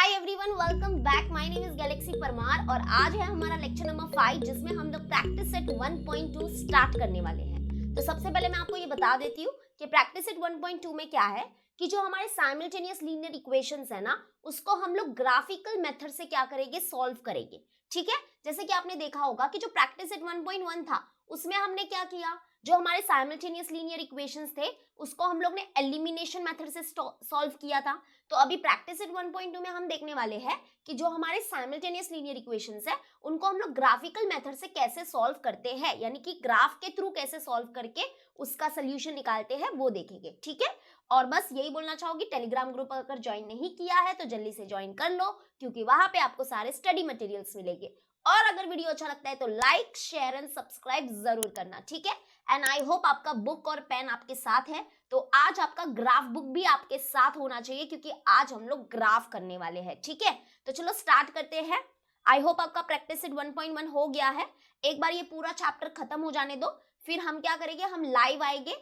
Hi everyone, welcome back. My name is Galaxy Parmar और आज है हमारा लेक्चर नंबर 5 जिसमें हम लोग प्रैक्टिस सेट 1.2 स्टार्ट करने वाले हैं। तो सबसे पहले मैं आपको ये बता देती हूँ कि प्रैक्टिस सेट 1.2 में क्या है कि जो हमारे साइमल्टेनियस लीनियर इक्वेशंस है ना, उसको हम लोग ग्राफिकल मेथड से क्या करेंगे, सॉल्व करेंगे। ठीक है, जैसे कि आपने देखा होगा कि जो प्रैक्टिस सेट 1.1 था उसमें हमने क्या किया, जो हमारे साइमल्टेनियस लीनियर इक्वेशंस थे उसको हम लोग ने एलिमिनेशन मेथड से सॉल्व किया था। तो अभी प्रैक्टिस सेट 1.2 में हम देखने वाले हैं कि जो हमारे साइमल्टेनियस लीनियर इक्वेशंस है उनको हम लोग ग्राफिकल मेथड से कैसे सॉल्व करते हैं, यानी कि ग्राफ के थ्रू कैसे सॉल्व करके उसका सोल्यूशन निकालते हैं वो देखेंगे। ठीक है, और बस यही बोलना चाहूंगी, टेलीग्राम ग्रुप अगर ज्वाइन नहीं किया है तो जल्दी से ज्वाइन कर लो, क्योंकि वहां पे आपको सारे स्टडी मटेरियल्स मिलेंगे। और अगर वीडियो अच्छा लगता है तो लाइक, शेयर एंड सब्सक्राइब जरूर करना। ठीक है, एंड आई होप आपका बुक और पेन आपके साथ है। तो आज आपका ग्राफ बुक भी आपके साथ होना चाहिए, क्योंकि आज हम लोग ग्राफ करने वाले हैं। ठीक है, तो चलो स्टार्ट करते हैं। आई होप आपका प्रैक्टिस सेट 1.1 हो गया है। एक बार ये पूरा चैप्टर खत्म हो जाने दो, फिर हम क्या करेंगे, हम लाइव आएंगे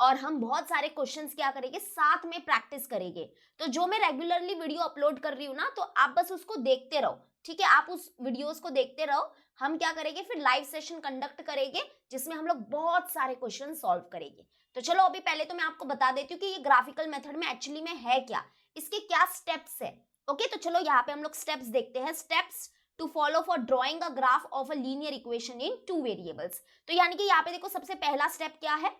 और हम बहुत सारे क्वेश्चंस क्या करेंगे, साथ में प्रैक्टिस करेंगे। तो जो मैं रेगुलरली वीडियो अपलोड कर रही हूँ ना, तो आप बस उसको देखते रहो। ठीक है, आप उस वीडियोस को देखते रहो। हम क्या करेंगे, फिर लाइव सेशन कंडक्ट करेंगे जिसमें हम लोग बहुत सारे क्वेश्चन सॉल्व करेंगे। तो चलो अभी पहले तो मैं आपको बता देती हूँ कि ये ग्राफिकल मेथड में एक्चुअली में है क्या, इसके क्या स्टेप्स है। ओके, तो चलो यहाँ पे हम लोग स्टेप्स देखते हैं। Steps to follow for drawing a graph of a linear equation in 2 variables. तो यानी कि यहाँ पे देखो, सबसे पहला स्टेप क्या है,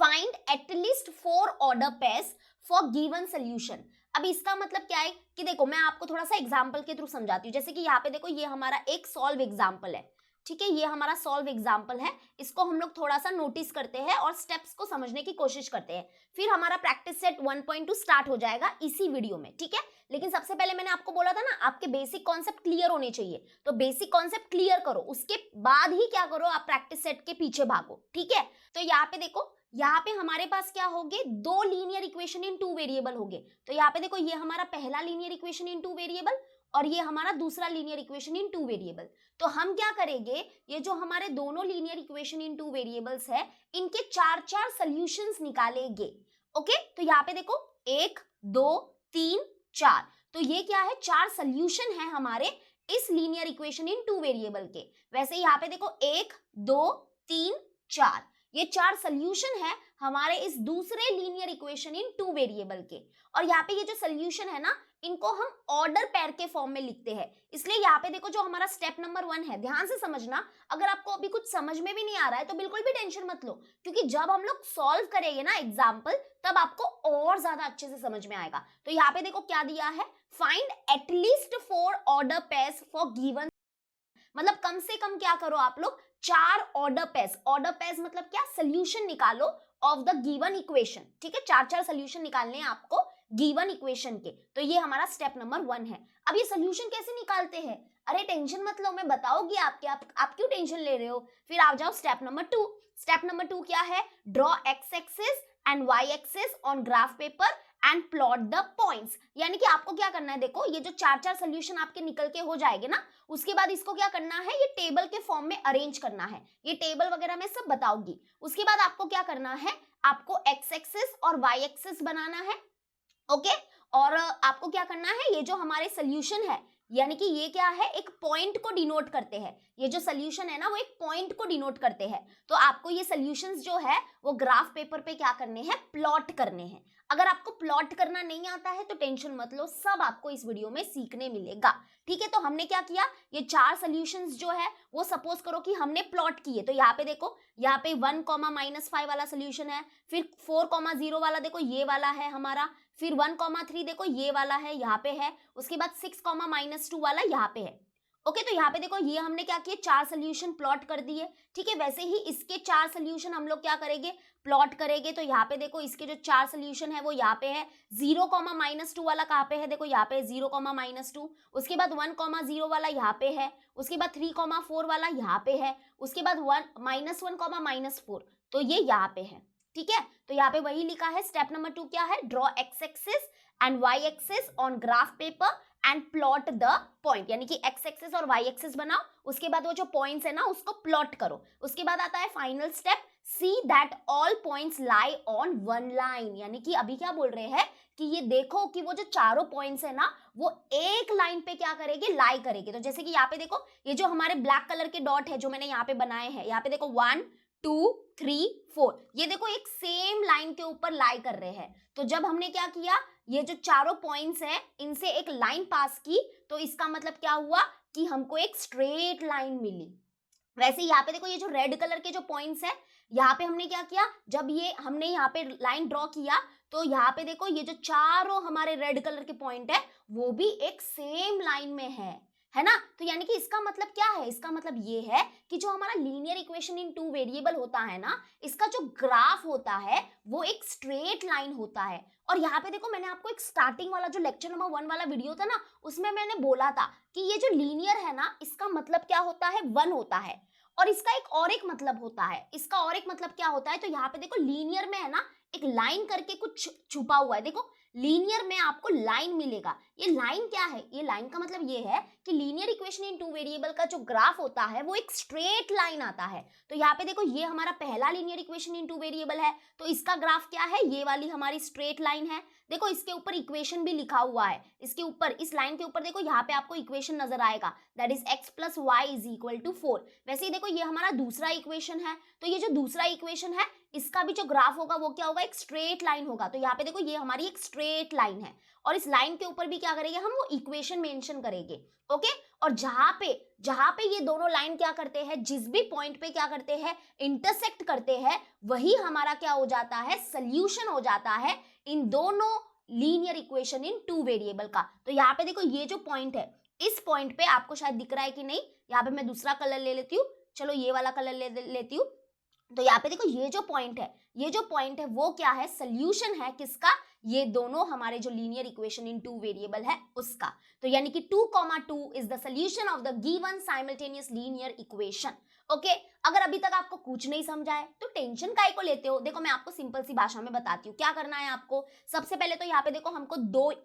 find at least 4 order pairs for given solution. अब इसका मतलब क्या है कि देखो, मैं आपको थोड़ा सा एग्जांपल के थ्रू समझाती हूँ। जैसे कि यहाँ पे देखो, ये हमारा एक सॉल्व एग्जांपल है। ठीक है, ये हमारा सॉल्व एग्जांपल है, इसको हम लोग थोड़ा सा नोटिस करते हैं और स्टेप्स को समझने की कोशिश करते हैं। फिर हमारा प्रैक्टिस सेट 1.2 स्टार्ट हो जाएगा इसी वीडियो में। ठीक है, लेकिन सबसे पहले मैंने आपको बोला था ना, आपके बेसिक कॉन्सेप्ट क्लियर होने चाहिए। तो बेसिक कॉन्सेप्ट क्लियर करो, उसके बाद ही क्या करो, आप प्रैक्टिस सेट के पीछे भागो। ठीक है, तो यहाँ पे देखो, यहाँ पे हमारे पास क्या होंगे, 2 लीनियर इक्वेशन इन 2 वेरिएबल होंगे। तो यहाँ पे देखो, ये हमारा पहला लीनियर इक्वेशन इन 2 वेरिएबल और ये हमारा दूसरा लीनियर इक्वेशन इन 2 वेरिएबल। तो हम क्या करेंगे, ये जो हमारे दोनों लीनियर इक्वेशन इन 2 वेरिएबल्स है, इनके 4 सॉल्यूशंस निकालेंगे। ओके, तो यहाँ पे देखो 1 2 3 4, तो ये क्या है, 4 सॉल्यूशन है हमारे इस लीनियर इक्वेशन इन 2 वेरिएबल के। वैसे यहाँ पे देखो 1 2 3 4, ये 4 सॉल्यूशन है हमारे इस दूसरे लीनियर इक्वेशन इन 2 वेरिएबल के। और यहाँ पे ये जो सॉल्यूशन है ना, इनको हम ऑर्डर पेयर के फॉर्म में लिखते हैं। इसलिए यहाँ पे देखो, जो हमारा स्टेप नंबर 1 है, ध्यान से समझना। अगर आपको अभी कुछ समझ में भी नहीं आ रहा है तो बिल्कुल भी टेंशन मत लो, क्योंकि जब हम लोग सॉल्व करेंगे ना एग्जाम्पल, तब आपको और ज्यादा अच्छे से समझ में आएगा। तो यहाँ पे देखो क्या दिया है, find at least 4 order pairs for given, मतलब कम से कम क्या करो आप लोग, 4 ऑर्डर पेयर्स। ऑर्डर पेयर्स मतलब क्या, सोल्यूशन निकालो ऑफ द गिवन इक्वेशन। ठीक है, 4 सोल्यूशन निकालने हैं आपको गिवन इक्वेशन के। तो ये हमारा स्टेप नंबर 1 है। अब ये सोल्यूशन कैसे निकालते हैं, अरे टेंशन मत लो, मैं बताऊंगी आपके। आप क्यों टेंशन ले रहे हो। फिर आ जाओ स्टेप नंबर 2। स्टेप नंबर 2 क्या है, draw x axis and y axis on graph paper and plot the points. यानी कि आपको क्या करना है, देखो ये जो 4 सोल्यूशन आपके निकल के हो जाएंगे ना, उसके बाद इसको क्या करना है, ये टेबल के फॉर्म में अरेंज करना है। ये टेबल वगैरह मैं सब बताऊंगी। उसके बाद आपको क्या करना है, आपको एक्स एक्सिस और वाई एक्सिस बनाना है। ओके, और आपको क्या करना है, ये जो हमारे सोल्यूशन है, यानी कि ये क्या है, एक पॉइंट को डिनोट करते हैं। ये जो सोल्यूशन है ना, वो एक पॉइंट को डिनोट करते हैं। तो आपको ये सोल्यूशंस जो है वो ग्राफ पेपर पे क्या करने हैं, प्लॉट करने हैं। अगर आपको प्लॉट करना नहीं आता है तो टेंशन मत लो, सब आपको इस वीडियो में सीखने मिलेगा। ठीक है, तो हमने क्या किया, ये 4 सोल्यूशंस जो है वो सपोज करो कि हमने प्लॉट किए। तो यहाँ पे देखो, यहाँ पे 1, -5 वाला सोल्यूशन है, फिर 4, 0 वाला देखो ये वाला है हमारा, फिर 1, 3 देखो ये वाला है, यहाँ पे है। उसके बाद 6, -2 वाला यहाँ पे है। ओके, तो यहाँ पे देखो, ये हमने क्या किए, 4 सोल्यूशन प्लॉट कर दिए। ठीक है, वैसे ही इसके 4 सोल्यूशन हम लोग क्या करेंगे, प्लॉट करेंगे। तो यहाँ पे देखो, इसके जो 4 सोल्यूशन है वो यहाँ पे है। 0, -2 वाला कहाँ पे है, देखो यहाँ पे 0, -2। उसके बाद 1, 0 वाला यहाँ पे है। उसके बाद 3, 4 वाला यहाँ पे है। उसके बाद 1, -4, तो ये यहाँ पे है। ठीक है, तो यहाँ पे वही लिखा है। स्टेप नंबर 2 क्या है, draw x axis and y axis on graph paper and plot the point, यानी कि एक्स एक्सिस और वाई एक्सिस बनाओ। उसके बाद वो जो पॉइंट्स है ना, उसको प्लॉट करो। उसके बाद आता है final step, see that all points lie on one line, यानी कि अभी क्या बोल रहे हैं कि ये देखो कि वो जो चारों पॉइंट्स है ना वो एक लाइन पे क्या करेंगे, लाई करेंगे। तो जैसे कि यहाँ पे देखो ये जो हमारे ब्लैक कलर के डॉट है जो मैंने यहाँ पे बनाए हैं, यहाँ पे देखो 1 2 3 4, ये देखो एक सेम लाइन के ऊपर लाई कर रहे हैं। तो जब हमने क्या किया, ये जो चारों पॉइंट्स हैं इनसे एक लाइन पास की, तो इसका मतलब क्या हुआ कि हमको एक स्ट्रेट लाइन मिली। वैसे यहाँ पे देखो ये जो रेड कलर के जो पॉइंट्स है, यहाँ पे हमने क्या किया, जब ये हमने यहाँ पे लाइन ड्रॉ किया तो यहाँ पे देखो ये जो चारों हमारे रेड कलर के पॉइंट है वो भी एक सेम लाइन में है ना। तो यानी कि इसका मतलब क्या है, इसका मतलब ये है कि जो हमारा लीनियर इक्वेशन इन टू वेरिएबल होता है ना, इसका जो ग्राफ होता है वो एक स्ट्रेट लाइन होता है। और यहाँ पे देखो मैंने आपको एक स्टार्टिंग वाला जो लेक्चर नंबर 1 वाला वीडियो था ना, उसमें मैंने बोला था कि ये जो लीनियर है ना, इसका मतलब क्या होता है, 1 होता है। और इसका एक और एक मतलब होता है, इसका और एक मतलब क्या होता है, तो यहाँ पे देखो लीनियर में है ना एक लाइन करके कुछ छुपा हुआ है। देखो लीनियर में आपको लाइन मिलेगा, ये लाइन क्या है, ये लाइन का मतलब ये है कि लीनियर इक्वेशन इन टू वेरिएबल का जो ग्राफ होता है वो एक स्ट्रेट लाइन आता है। तो यहाँ पे देखो ये हमारा पहला लीनियर इक्वेशन इन टू वेरिएबल है, तो इसका ग्राफ क्या है, ये वाली हमारी स्ट्रेट लाइन है। देखो इसके ऊपर इक्वेशन भी लिखा हुआ है, इसके ऊपर इस लाइन के ऊपर देखो यहाँ पे आपको इक्वेशन नजर आएगा, that is x plus y is equal to 4। वैसे ही देखो ये हमारा दूसरा इक्वेशन है, तो ये जो दूसरा इक्वेशन है इसका भी जो ग्राफ होगा वो क्या होगा, एक स्ट्रेट लाइन होगा। तो यहाँ पे देखो ये हमारी एक स्ट्रेट लाइन है और इस लाइन के ऊपर भी क्या करेंगे हम, वो इक्वेशन मेंशन करेंगे। ओके, और जहां पे ये दोनों लाइन क्या करते हैं, जिस भी पॉइंट पे क्या करते हैं, इंटरसेक्ट करते हैं, वही हमारा क्या हो जाता है, सोल्यूशन हो जाता है इन दोनों लीनियर इक्वेशन इन टू वेरिएबल का। तो यहाँ पे देखो ये जो पॉइंट है, इस पॉइंट पे आपको शायद दिख रहा है कि नहीं, यहाँ पे मैं दूसरा कलर ले लेती हूँ, चलो ये वाला कलर लेती हूँ। तो यहाँ पे देखो ये जो पॉइंट है वो क्या है, सोल्यूशन है किसका, ये दोनों हमारे जो लीनियर इक्वेशन इन टू वेरिएबल है उसका। तो यानी कि 2,2 is the solution of the given simultaneous linear equation. Okay, अगर अभी तक आपको कुछ नहीं समझा है तो टेंशन काहे को लेते हो। देखो मैं आपको सिंपल सी भाषा में बताती हूँ क्या करना है आपको। सबसे पहले तो यहाँ पे देखो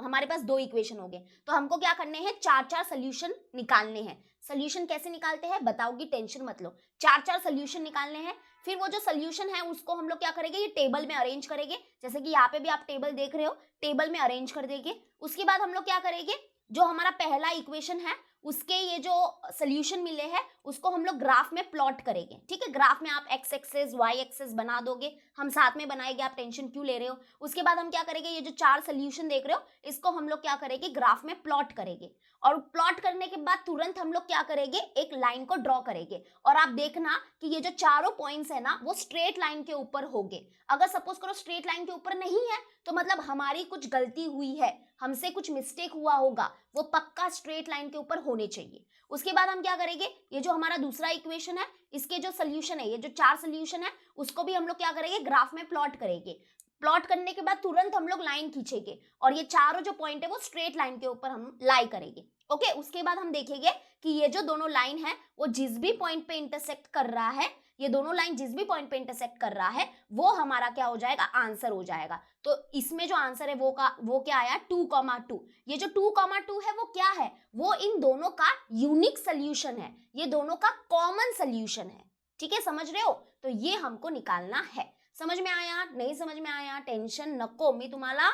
हमारे पास दो इक्वेशन हो गए, तो हमको क्या करने हैं, 4 सोल्यूशन निकालने हैं। सोल्यूशन कैसे निकालते हैं बताओगी, टेंशन मत लो। 4 सोल्यूशन निकालने हैं, फिर वो जो सोल्यूशन है उसको हम लोग क्या करेंगे, ये टेबल में अरेंज करेंगे। जैसे कि यहाँ पे भी आप टेबल देख रहे हो, टेबल में अरेंज कर देंगे। उसके बाद हम लोग क्या करेंगे, जो हमारा पहला इक्वेशन है उसके ये जो सोल्यूशन मिले हैं उसको हम लोग ग्राफ में प्लॉट करेंगे। ठीक है, ग्राफ में आप एक्स एक्सेस वाई एक्सेस बना दोगे, हम साथ में बनाएंगे, आप टेंशन क्यों ले रहे हो। उसके बाद हम क्या करेंगे, ये जो 4 सोल्यूशन देख रहे हो इसको हम लोग क्या करेंगे, ग्राफ में प्लॉट करेंगे। और प्लॉट करने के बाद तुरंत हम लोग क्या करेंगे, एक लाइन को ड्रॉ करेंगे। और आप देखना कि ये जो चारों पॉइंट्स है ना वो स्ट्रेट लाइन के ऊपर होंगे। अगर सपोज करो स्ट्रेट लाइन के ऊपर नहीं है तो मतलब हमारी कुछ गलती हुई है, हमसे कुछ मिस्टेक हुआ होगा, वो पक्का स्ट्रेट लाइन के ऊपर होने चाहिए। उसके बाद हम क्या करेंगे, ये जो हमारा दूसरा इक्वेशन है इसके जो सोल्यूशन है, ये जो 4 सोल्यूशन है उसको भी हम लोग क्या करेंगे, ग्राफ में प्लॉट करेंगे। प्लॉट करने के बाद तुरंत हम लोग लाइन खींचेंगे और ये चारों जो पॉइंट है वो स्ट्रेट लाइन के ऊपर हम लाई करेंगे। ओके, उसके बाद हम देखेंगे कि ये जो दोनों लाइन है वो जिस भी पॉइंट पे इंटरसेक्ट कर रहा है, ये दोनों लाइन जिस भी पॉइंट पे इंटरसेक्ट कर रहा है वो हमारा क्या हो जाएगा, आंसर हो जाएगा। तो इसमें जो आंसर है वो क्या आया, 2,2। ये जो 2,2 है वो क्या है, वो इन दोनों का यूनिक सोल्यूशन है, ये दोनों का कॉमन सोल्यूशन है। ठीक है, समझ रहे हो। तो ये हमको निकालना है। समझ में आया, नहीं समझ में आया, टेन्शन नको, मी तुम्हाला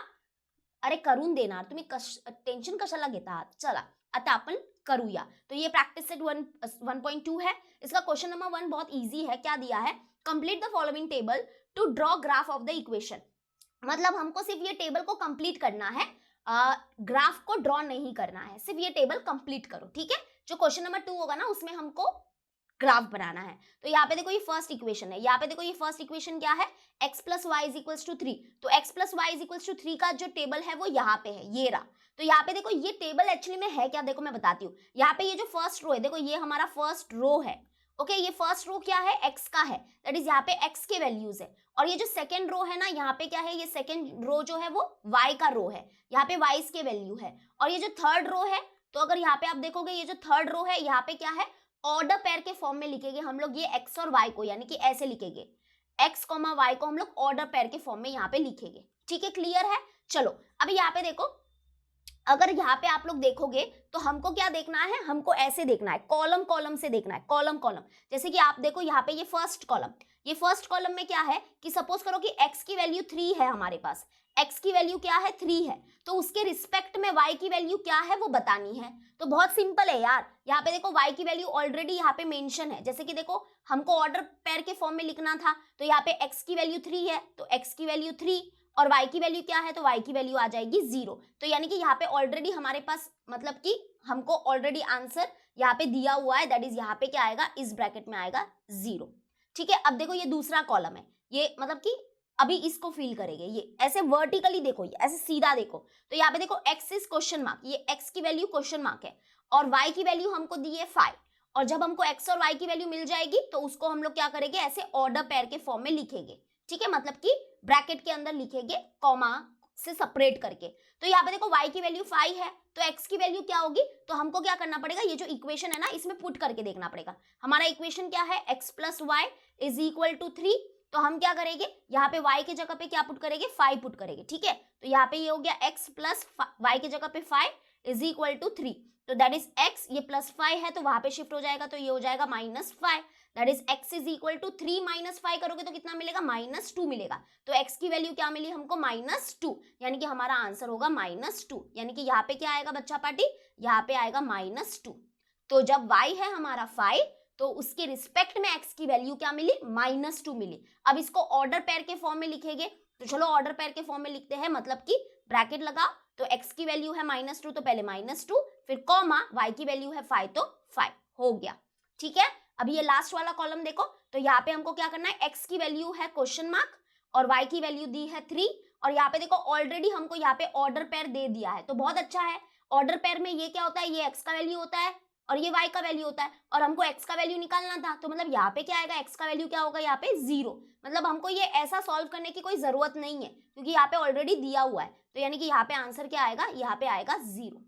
अरे करून देणार, तुम्ही टेन्शन कशाला घेता आहात। चला आता आपण करूया। तो ये प्रैक्टिस सेट 1.2 है। इसका क्वेश्चन नंबर 1 बहुत इजी है। क्या दिया है, complete the following table to draw graph of the equation. मतलब हमको सिर्फ ये टेबल को कंप्लीट करना है, ग्राफ को ड्रॉ नहीं करना है, सिर्फ ये टेबल कंप्लीट करो। ठीक है, जो क्वेश्चन नंबर 2 होगा ना उसमें हमको ग्राफ बनाना है। तो यहाँ पे देखो ये फर्स्ट इक्वेशन है, यहाँ पे देखो ये फर्स्ट इक्वेशन क्या है, x plus y is equals to 3। तो x plus y is equals to 3 का जो टेबल है वो यहाँ पे है, ये रहा। तो यहाँ पे देखो ये टेबल एक्चुअली में है क्या, देखो मैं बताती हूँ। यहाँ पे ये जो फर्स्ट रो है, देखो ये हमारा फर्स्ट रो है। ओके, ये फर्स्ट रो क्या है, x का है, दैट इज यहाँ पे x के वैल्यूज है। और ये जो सेकंड रो है ना, यहाँ पे क्या है, ये सेकंड रो जो है वो y का रो है, यहाँ पे y के वैल्यू है। और ये जो थर्ड रो है, तो अगर यहाँ पे आप देखोगे ये जो थर्ड रो है यहाँ पे क्या है, ऑर्डर पेयर के फॉर्म में लिखेंगे हम लोग ये x और y को, यानी कि ऐसे लिखेंगे x, y को हम लोग ऑर्डर पेयर के फॉर्म में यहाँ पे लिखेंगे। ठीक है, क्लियर है। चलो अब यहाँ पे देखो, अगर यहाँ पे आप लोग देखोगे तो हमको क्या देखना है, हमको ऐसे देखना है, कॉलम कॉलम से देखना है, कॉलम कॉलम। जैसे कि आप देखो यहाँ पे ये फर्स्ट कॉलम, ये फर्स्ट कॉलम में क्या है कि सपोज करो कि x की वैल्यू 3 है हमारे पास, x की वैल्यू क्या है 3 है, तो उसके रिस्पेक्ट में y की वैल्यू क्या है वो बतानी है। तो बहुत सिंपल है यार, यहाँ पे देखो y की वैल्यू ऑलरेडी यहाँ पे मेंशन है, जैसे कि देखो हमको ऑर्डर पेयर के फॉर्म में लिखना था, तो यहाँ पे x की वैल्यू 3 है तो x की वैल्यू 3 और y की वैल्यू क्या है तो y की वैल्यू आ जाएगी 0। तो यानी कि यहाँ पे ऑलरेडी हमारे पास मतलब कि हमको ऑलरेडी आंसर यहाँ पे दिया हुआ है, दैट इज यहाँ पे क्या आएगा, इस ब्रैकेट में आएगा 0। ठीक है, अब देखो ये दूसरा कॉलम है, ये मतलब कि अभी इसको फिल करेंगे, ये ऐसे वर्टिकली देखो, ये ऐसे सीधा देखो, तो यहाँ पे देखो x इज क्वेश्चन मार्क, ये x की वैल्यू क्वेश्चन मार्क है और y की वैल्यू हमको दी है 5, और जब हमको x और y की वैल्यू मिल जाएगी तो उसको हम लोग क्या करेंगे, ऐसे ऑर्डर पेयर के फॉर्म में लिखेंगे। ठीक है, मतलब कि ब्रैकेट के अंदर लिखेंगे कॉमा से सेपरेट करके। तो यहाँ पे देखो y की वैल्यू 5 है तो x की वैल्यू क्या होगी, तो हमको क्या करना पड़ेगा, ये जो इक्वेशन है ना इसमें पुट करके देखना पड़ेगा। हमारा इक्वेशन क्या है, x plus y is equal to 3, तो हम क्या करेंगे, यहाँ पे y के जगह पे क्या पुट करेंगे, 5 पुट करेंगे। ठीक है, तो यहाँ पे ये हो गया x प्लस वाई के जगह पे 5 इज इक्वल टू 3, तो दैट इज x, ये प्लस 5 है तो वहां पे शिफ्ट हो जाएगा तो ये हो जाएगा -5, that is x is equal to 3 -5 करोगे तो कितना मिलेगा, -2 मिलेगा। तो x की वैल्यू क्या मिली हमको, -2, यानी कि हमारा आंसर होगा -2, यानी कि यहाँ पे क्या आएगा बच्चा पार्टी, यहाँ पे आएगा -2। तो जब y है हमारा 5 तो उसके रिस्पेक्ट में x की वैल्यू क्या मिली, -2 मिली। अब इसको ऑर्डर पेयर के फॉर्म में लिखेंगे, तो चलो ऑर्डर पेयर के फॉर्म में लिखते हैं, मतलब कि ब्रैकेट लगा, तो x की वैल्यू है -2 तो पहले -2, फिर कॉमा y की वैल्यू है 5 तो 5 हो गया। ठीक है, अभी ये लास्ट वाला कॉलम देखो, तो यहाँ पे हमको क्या करना है, x की वैल्यू है क्वेश्चन मार्क और y की वैल्यू दी है 3, और यहाँ पे देखो ऑलरेडी हमको यहाँ पे ऑर्डर पेयर दे दिया है, तो बहुत अच्छा है। ऑर्डर पेयर में ये क्या होता है, ये x का वैल्यू होता है और ये y का वैल्यू होता है, और हमको x का वैल्यू निकालना था, तो मतलब यहाँ पे क्या आएगा, x का वैल्यू क्या होगा, यहाँ पे 0। मतलब हमको ये ऐसा सॉल्व करने की कोई जरूरत नहीं है क्योंकि यहाँ पे ऑलरेडी दिया हुआ है, तो यानी कि यहाँ पे आंसर क्या आएगा, यहाँ पे आएगा 0।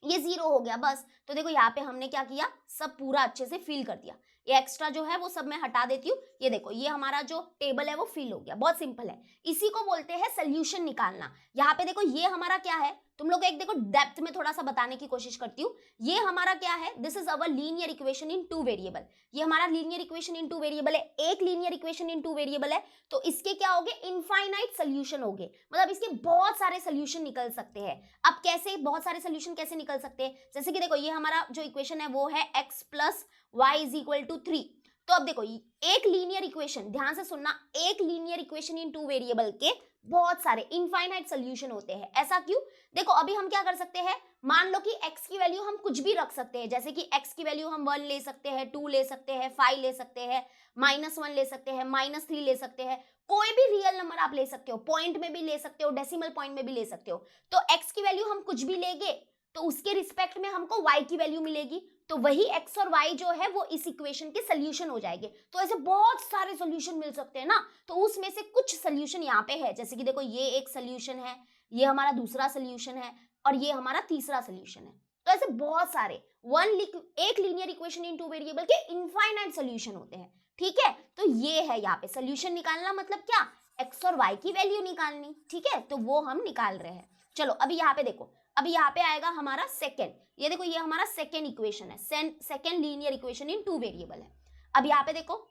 ये 0 हो गया बस। तो देखो यहाँ पे हमने क्या किया, सब पूरा अच्छे से फिल कर दिया। ये एक्स्ट्रा जो है वो सब मैं हटा देती हूँ। ये देखो ये हमारा जो टेबल है वो फिल हो गया, बहुत सिंपल है। इसी को बोलते हैं सोल्यूशन निकालना। यहाँ पे देखो ये हमारा क्या है, तुम लोग एक देखो डेप्थ में थोड़ा सा बताने की कोशिश करती हूँ। ये हमारा क्या है, this is our linear equation in 2 variable. ये हमारा लीनियर इक्वेशन इन 2 वेरिएबल है, एक लीनियर इक्वेशन इन 2 वेरिएबल है, तो इसके क्या होंगे, इनफाइनाइट सोल्यूशन होंगे, मतलब इसके बहुत सारे सोल्यूशन निकल सकते हैं। अब कैसे बहुत सारे सोल्यूशन कैसे निकल सकते हैं, जैसे कि देखो ये हमारा जो इक्वेशन है वो है x plus y is equal to 3। तो अब देखो एक लीनियर इक्वेशन, ध्यान से सुनना, एक लीनियर इक्वेशन इन 2 वेरिएबल के बहुत सारे इनफाइनाइट सोल्यूशन होते हैं। ऐसा क्यों, देखो अभी हम क्या कर सकते हैं, मान लो कि x की वैल्यू हम कुछ भी रख सकते हैं, जैसे कि x की वैल्यू हम 1 ले सकते हैं, 2 ले सकते हैं, 5 ले सकते हैं, -1 ले सकते हैं, -3 ले सकते हैं, कोई भी रियल नंबर आप ले सकते हो, पॉइंट में भी ले सकते हो, डेसिमल पॉइंट में भी ले सकते हो। तो x की वैल्यू हम कुछ भी लेंगे तो उसके रिस्पेक्ट में हमको y की वैल्यू मिलेगी, तो वही x और y जो है वो इस इक्वेशन के सोल्यूशन हो जाएंगे। तो ऐसे बहुत सारे सोल्यूशन मिल सकते हैं ना, तो उसमें से कुछ सोल्यूशन यहाँ पे है, जैसे कि देखो ये एक सोल्यूशन है, ये हमारा दूसरा सोल्यूशन है और ये हमारा तीसरा सोल्यूशन है। तो ऐसे बहुत सारे एक लीनियर इक्वेशन इन 2 वेरिएबल के इनफाइनाइट सोल्यूशन होते हैं। ठीक है, तो ये है यहाँ पे सोल्यूशन निकालना, मतलब क्या, x और y की वैल्यू निकालनी। ठीक है, तो वो हम निकाल रहे हैं। चलो अभी यहाँ पे देखो, अभी यहाँ पे आएगा हमारा सेकेंड, ये देखो ये हमारा सेकेंड इक्वेशन है, second linear equation in 2 variable है। अब यहाँ पे देखो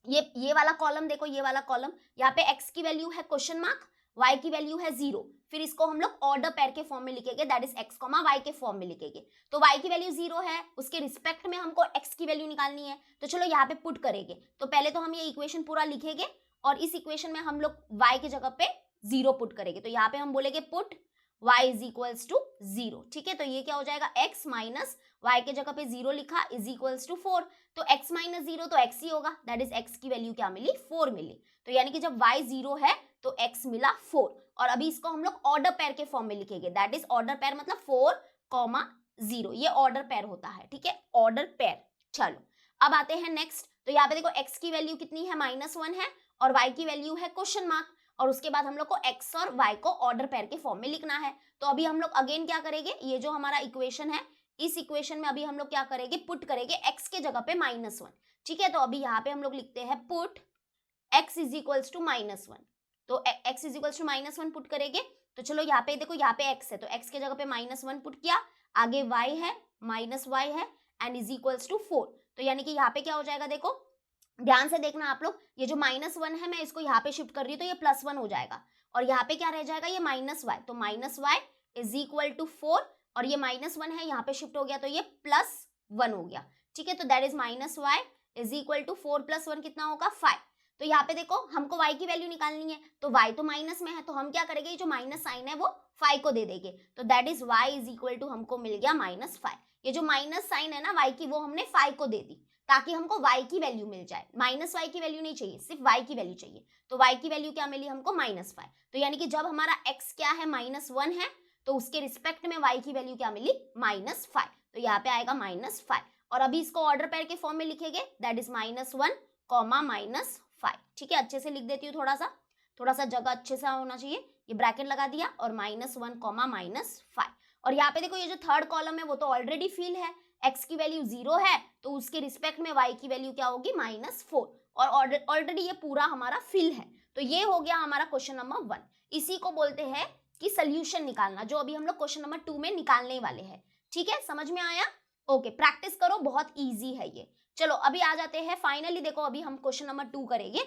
ये वाला कॉलम देखो, ये वाला कॉलम, यहाँ पे x की वैल्यू है क्वेश्चन मार्क, y की वैल्यू है 0, फिर इसको हम लोग ऑर्डर पेयर के फॉर्म में लिखेंगे, दैट इज x, y के फॉर्म में लिखेंगे। तो y की वैल्यू 0 है, उसके रिस्पेक्ट में हमको x की वैल्यू निकालनी है, तो चलो यहाँ पे पुट करेंगे। तो पहले तो हम ये इक्वेशन पूरा लिखेंगे और इस इक्वेशन में हम लोग y की जगह पे 0 पुट करेंगे, तो यहाँ पे हम बोलेंगे put y is equals to 0। ठीक है, तो ये क्या हो जाएगा, x माइनस y के जगह पे 0 लिखा इज इक्वल्स टू 4, तो x माइनस 0 तो x ही होगा, दैट इज x की वैल्यू क्या मिली, 4 मिली। तो यानी कि जब y 0 है तो x मिला 4, और अभी इसको हम लोग ऑर्डर पेयर के फॉर्म में लिखेंगे, दैट इज ऑर्डर पेयर मतलब 4,0, ये ऑर्डर पेयर होता है। ठीक है, ऑर्डर पेयर। चलो अब आते हैं नेक्स्ट, तो यहाँ पे देखो x की वैल्यू कितनी है, -1 है, और y की वैल्यू है क्वेश्चन मार्क, और उसके बाद हम लोग को x और y को ऑर्डर पेयर के फॉर्म में लिखना है। तो अभी हम लोग अगेन क्या करेंगे, ये जो हमारा इक्वेशन है, इस इक्वेशन में अभी हम लोग क्या करेंगे, पुट करेंगे x के जगह पे -1। ठीक है, तो अभी यहाँ पे हम लोग लिखते हैं put x is equals to -1, तो x is equals to -1 put करेंगे। तो चलो यहाँ पे देखो, यहाँ पे x है तो x के जगह पे -1 पुट किया, आगे y है -y है एंड इज इक्वल्स टू 4, तो यानी कि यहाँ पे क्या हो जाएगा, देखो ध्यान से देखना आप लोग, ये जो -1 है मैं इसको यहाँ पे शिफ्ट कर रही हूँ तो ये +1 हो जाएगा और यहाँ पे क्या रह जाएगा ये -y, तो -y इज इक्वल टू 4 और ये -1 है यहाँ पे शिफ्ट हो गया तो ये +1 हो गया। ठीक है, तो that is -y is equal to 4 + 1 कितना होगा 5। तो यहाँ पे देखो हमको y की वैल्यू निकालनी है तो y तो माइनस में है तो हम क्या करेंगे, ये जो माइनस साइन है वो 5 को दे देंगे, तो that is y is equal to हमको मिल गया -5। ये जो माइनस साइन है ना y की वो हमने 5 को दे दी ताकि हमको y की वैल्यू मिल जाए, -y की वैल्यू नहीं चाहिए, सिर्फ y की वैल्यू चाहिए। तो y की वैल्यू क्या मिली हमको -5। तो यानी कि जब हमारा x क्या है -1 है तो उसके रिस्पेक्ट में y की वैल्यू क्या मिली -5, तो यहाँ पे आएगा -5 और अभी इसको ऑर्डर पेयर के फॉर्म में लिखेंगे, दैट इज -1, -5। ठीक है, अच्छे से लिख देती हूँ, थोड़ा सा जगह अच्छे से होना चाहिए, ये ब्रैकेट लगा दिया और -1, -5। और यहाँ पे देखो ये जो थर्ड कॉलम है वो तो ऑलरेडी फिल है, x की वैल्यू 0 है तो उसके रिस्पेक्ट में y की वैल्यू क्या होगी -4 और ऑलरेडी ये पूरा हमारा फिल है। तो ये हो गया हमारा क्वेश्चन नंबर 1। इसी को बोलते हैं कि सोल्यूशन निकालना, जो अभी हम लोग क्वेश्चन नंबर 2 में निकालने वाले हैं। ठीक है, समझ में आया? ओके, प्रैक्टिस करो, बहुत इजी है ये। चलो अभी आ जाते हैं फाइनली, देखो अभी हम क्वेश्चन नंबर 2 करेंगे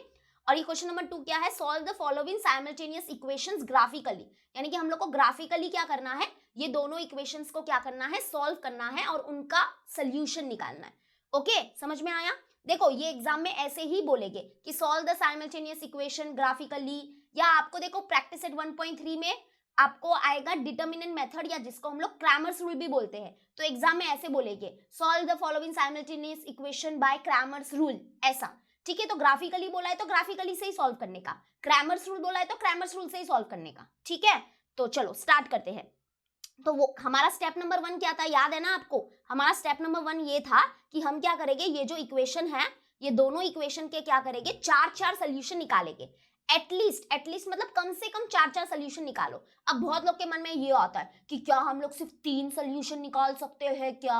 और ये क्वेश्चन नंबर 2 क्या है, solve the following simultaneous equations graphically, यानी कि हम लोग को ग्राफिकली क्या करना है, ये दोनों इक्वेशंस को क्या करना है, सॉल्व करना है और उनका सोल्यूशन निकालना है। ओके, समझ में आया? देखो ये एग्जाम में ऐसे ही बोलेंगे कि solve the simultaneous equation graphically, या आपको देखो प्रैक्टिस सेट 1.3 में आपको आएगा डिटरमिनेंट मेथड, या जिसको हम लोग क्रैमर्स रूल भी बोलते हैं, तो एग्जाम में ऐसे बोलेंगे solve the following simultaneous equation by Cramer's rule, ऐसा। ठीक है, तो ग्राफिकली बोला है तो ग्राफिकली से ही सॉल्व करने का, क्रैमर्स रूल बोला है तो क्रैमर्स रूल से ही सॉल्व करने का। ठीक है, तो चलो स्टार्ट करते हैं। तो वो हमारा स्टेप नंबर 1 क्या था, याद है ना आपको? हमारा स्टेप नंबर 1 ये था कि हम क्या करेंगे, ये जो इक्वेशन है ये दोनों इक्वेशन के क्या करेंगे, 4 सोल्यूशन निकालेंगे। एटलीस्ट मतलब कम से कम 4 सोल्यूशन निकालो। अब बहुत लोग के मन में ये आता है कि क्या हम लोग सिर्फ 3 सोल्यूशन निकाल सकते हैं क्या?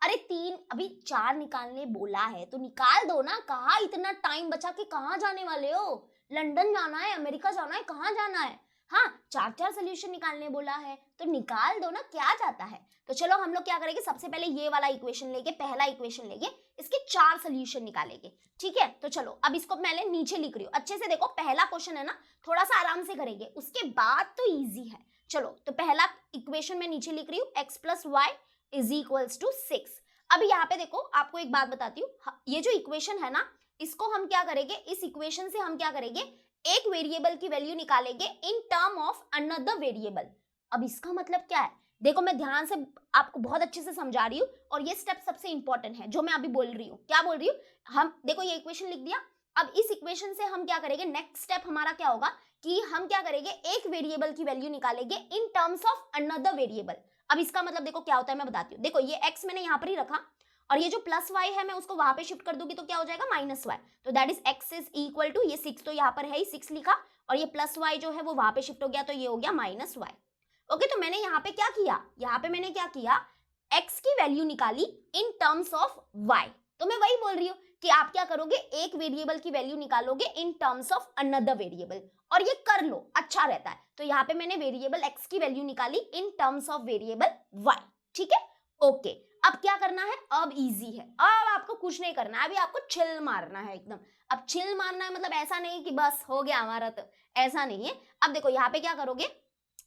अरे 3, अभी 4 निकालने बोला है तो निकाल दो ना, कहाँ इतना टाइम बचा के कहाँ जाने वाले हो? लंदन जाना है, अमेरिका जाना है, कहाँ जाना है? हाँ, 4 सोल्यूशन निकालने बोला है तो निकाल दो ना, क्या जाता है? तो चलो हम लोग क्या करेंगे, सबसे पहले ये वाला इक्वेशन लेंगे, पहला इक्वेशन लेंगे, इसके 4 सोल्यूशन निकालेंगे। ठीक है, तो चलो अब इसको पहले नीचे लिख रही हूँ, अच्छे से देखो, पहला क्वेश्चन है ना, थोड़ा सा आराम से करेंगे, उसके बाद तो इजी है। चलो तो पहला इक्वेशन में नीचे लिख रही हूँ, x + y is equals to 6। अब यहाँ पे देखो आपको एक बात बताती हूँ, ये जो इक्वेशन है ना, इसको हम क्या करेंगे, इस इक्वेशन से हम क्या करेंगे, एक वेरिएबल की वैल्यू निकालेंगे in term of another variable. अब इसका मतलब क्या है, देखो मैं ध्यान से आपको बहुत अच्छे से समझा रही हूँ और ये स्टेप सबसे इंपॉर्टेंट है जो मैं अभी बोल रही हूँ। क्या बोल रही हूँ, हम देखो ये इक्वेशन लिख दिया, अब इस इक्वेशन से हम क्या करेंगे, नेक्स्ट स्टेप हमारा क्या होगा कि हम क्या करेंगे, एक वेरिएबल की वैल्यू निकालेंगे in terms of another variable. अब इसका मतलब देखो क्या होता है, मैं बताती हूँ। देखो ये x मैंने यहाँ पर ही रखा और ये जो +y है मैं उसको वहां पे शिफ्ट कर दूंगी तो क्या हो जाएगा, -y, तो that is x is equal to, ये 6 तो यहाँ पर है ही, 6 लिखा और ये +y जो है वो वहां पे शिफ्ट हो गया तो ये हो गया -y। ओके, तो मैंने यहाँ पे क्या किया, यहाँ पे मैंने क्या किया, x की वैल्यू निकाली इन टर्म्स ऑफ y। तो मैं वही बोल रही हूँ कि आप क्या करोगे, एक वेरिएबल की वैल्यू निकालोगे in terms of another variable, और ये कर लो, अच्छा रहता है। तो यहाँ पे मैंने वेरिएबल x की वैल्यू निकाली in terms of variable y। ठीक है, ओके, अब क्या करना है, अब इजी है, अब आपको कुछ नहीं करना है, अभी आपको चिल मारना है एकदम। अब चिल मारना है मतलब ऐसा नहीं कि बस हो गया हमारा, तो ऐसा नहीं है। अब देखो यहाँ पे क्या करोगे,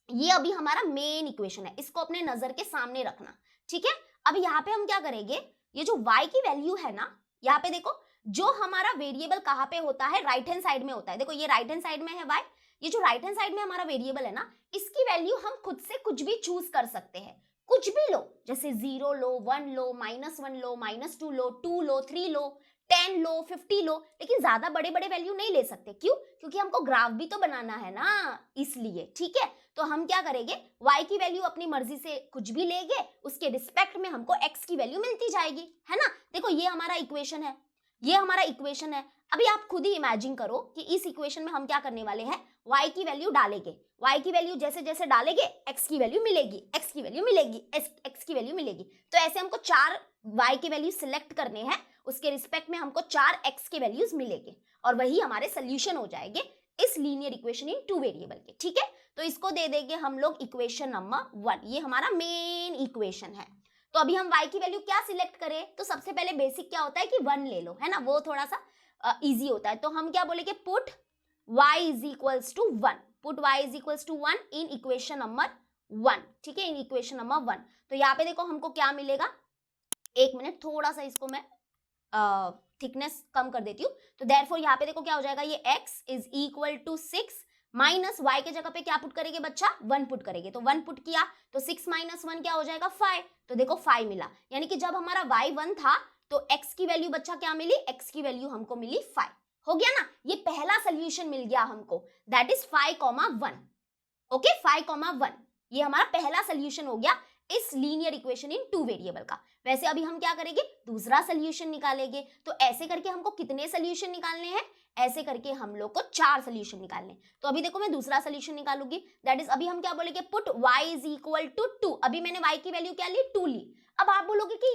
ये अभी हमारा मेन इक्वेशन है, इसको अपने नजर के सामने रखना। ठीक है, अब यहाँ पे हम क्या करेंगे, ये जो y की वैल्यू है ना, यहाँ पे देखो जो हमारा वेरिएबल कहाँ पे होता है, राइट हैंड साइड में होता है। देखो ये राइट हैंड साइड में है y, ये जो राइट हैंड साइड में हमारा वेरिएबल है ना, इसकी वैल्यू हम खुद से कुछ भी चूज कर सकते हैं, कुछ भी लो, जैसे 0 लो, 1 लो, -1 लो, -2 लो, 2 लो, 3 लो, 10 लो, 50 लो, लेकिन ज्यादा बड़े बड़े वैल्यू नहीं ले सकते। क्यों? क्योंकि हमको ग्राफ भी तो बनाना है ना, इसलिए। ठीक है, तो हम क्या करेंगे, y की वैल्यू अपनी मर्जी से कुछ भी लेंगे, उसके रिस्पेक्ट में हमको x की वैल्यू मिलती जाएगी, है ना। देखो ये हमारा इक्वेशन है, ये हमारा इक्वेशन है। अभी आप खुद ही इमेजिन करो कि इस इक्वेशन में हम क्या करने वाले हैं, y की वैल्यू डालेंगे, y की वैल्यू जैसे जैसे डालेंगे x की वैल्यू मिलेगी, x की वैल्यू मिलेगी, x की वैल्यू मिलेगी। तो ऐसे हमको 4 y की वैल्यू सिलेक्ट करने हैं, उसके रिस्पेक्ट में हमको 4 x के वैल्यूज मिलेंगे और वही हमारे सोल्यूशन हो जाएंगे इस लीनियर इक्वेशन इन 2 वेरिएबल के। ठीक है, तो इसको दे देंगे हम लोग इक्वेशन नंबर 1, ये हमारा मेन इक्वेशन है। तो अभी हम y की वैल्यू क्या सिलेक्ट करें, तो सबसे पहले बेसिक क्या होता है कि 1 ले लो, है ना, वो थोड़ा सा इजी होता है। तो हम क्या बोलेंगे, put y is equals to 1, put y is equals to 1 in equation number 1, ठीक है, इन इक्वेशन नंबर 1। तो यहाँ पे देखो हमको क्या मिलेगा, एक मिनट थोड़ा सा इसको मैं थिकनेस कम कर देती हूँ। तो देयरफॉर यहाँ पे देखो क्या हो जाएगा, ये x is equal to 6 minus y के जगह पे क्या पुट करेंगे बच्चा, 1 पुट करेंगे। तो 1 पुट किया तो 6 माइनस 1 क्या हो जाएगा, 5। तो देखो 5 मिला, यानी कि जब हमारा y 1 था तो x की वैल्यू बच्चा क्या मिली, x की वैल्यू हमको मिली 5। हो गया ना, ये पहला सोल्यूशन मिल गया हमको, दैट इज 5,1। ओके, 5,1 ये हमारा पहला सोल्यूशन हो गया इस लीनियर इक्वेशन इन 2 वेरिएबल का। वैसे अभी हम क्या करेंगे, दूसरा सोल्यूशन निकालेंगे। तो ऐसे करके हमको कितने सोल्यूशन निकालने हैं, ऐसे करके हम लोग को 4 सोल्यूशन निकालने। तो अभी देखो मैं दूसरा सोल्यूशन निकालूंगी, दैट इज अभी हम क्या बोलेंगे, put y is equal to 2। अभी मैंने y की वैल्यू क्या ली, 2 ली। अब आप बोलोगे कि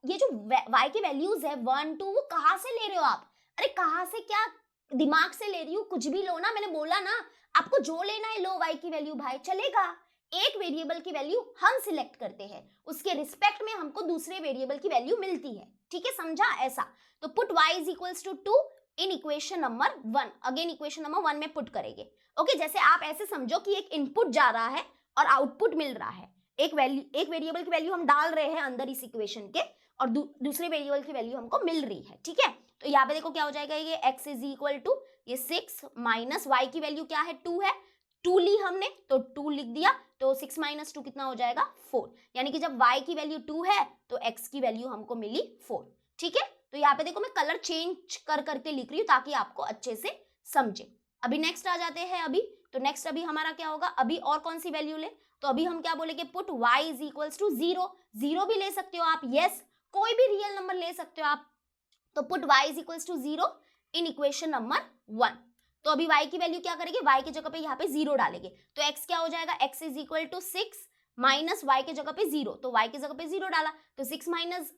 ये जो y की वैल्यूज है 1 2 वो कहाँ से ले रहे हो आप, अरे कहाँ से, क्या दिमाग से ले रही हूँ, कुछ भी लो ना, मैंने बोला ना आपको जो लेना है लो y की वैल्यू भाई, चलेगा। एक वेरिएबल की वैल्यू हम सिलेक्ट करते हैं, उसके रिस्पेक्ट में हमको दूसरे वेरिएबल की वैल्यू मिलती है, ठीक है, समझा ऐसा। तो put y is equals to 2 in equation number 1, again equation number 1 में पुट करेंगे। ओके, जैसे आप ऐसे समझो कि एक इनपुट जा रहा है और आउटपुट मिल रहा है, एक वेरिएबल की वैल्यू हम डाल रहे हैं अंदर इस इक्वेशन के, और दूसरे वेरिएबल की वैल्यू हमको मिल रही है, ठीक है। तो यहाँ पे देखो क्या हो जाएगा, ये x इज इक्वल टू ये 6 माइनस y की वैल्यू क्या है, 2 है, 2 ली हमने तो 2 लिख दिया। तो 6 माइनस 2 कितना हो जाएगा, 4। यानी कि जब y की वैल्यू 2 है तो x की वैल्यू हमको मिली 4, ठीक है। तो यहाँ पे देखो मैं कलर चेंज कर करके लिख रही हूँ ताकि आपको अच्छे से समझे। अभी नेक्स्ट आ जाते हैं, तो नेक्स्ट अभी हमारा क्या होगा, अभी और कौन सी वैल्यू ले, तो अभी हम क्या बोलेंगे, put y is equals to 0, 0 भी ले सकते हो आप, यस, कोई भी रियल नंबर ले सकते हो आप। तो put y is equals to 0 in equation number 1। तो अभी y की वैल्यू क्या करेंगे, y की जगह पे यहाँ पे 0 डालेंगे, तो x क्या हो जाएगा, x is equal to 6 minus y के जगह पे 0, तो y की जगह पे 0 डाला तो 6 माइनस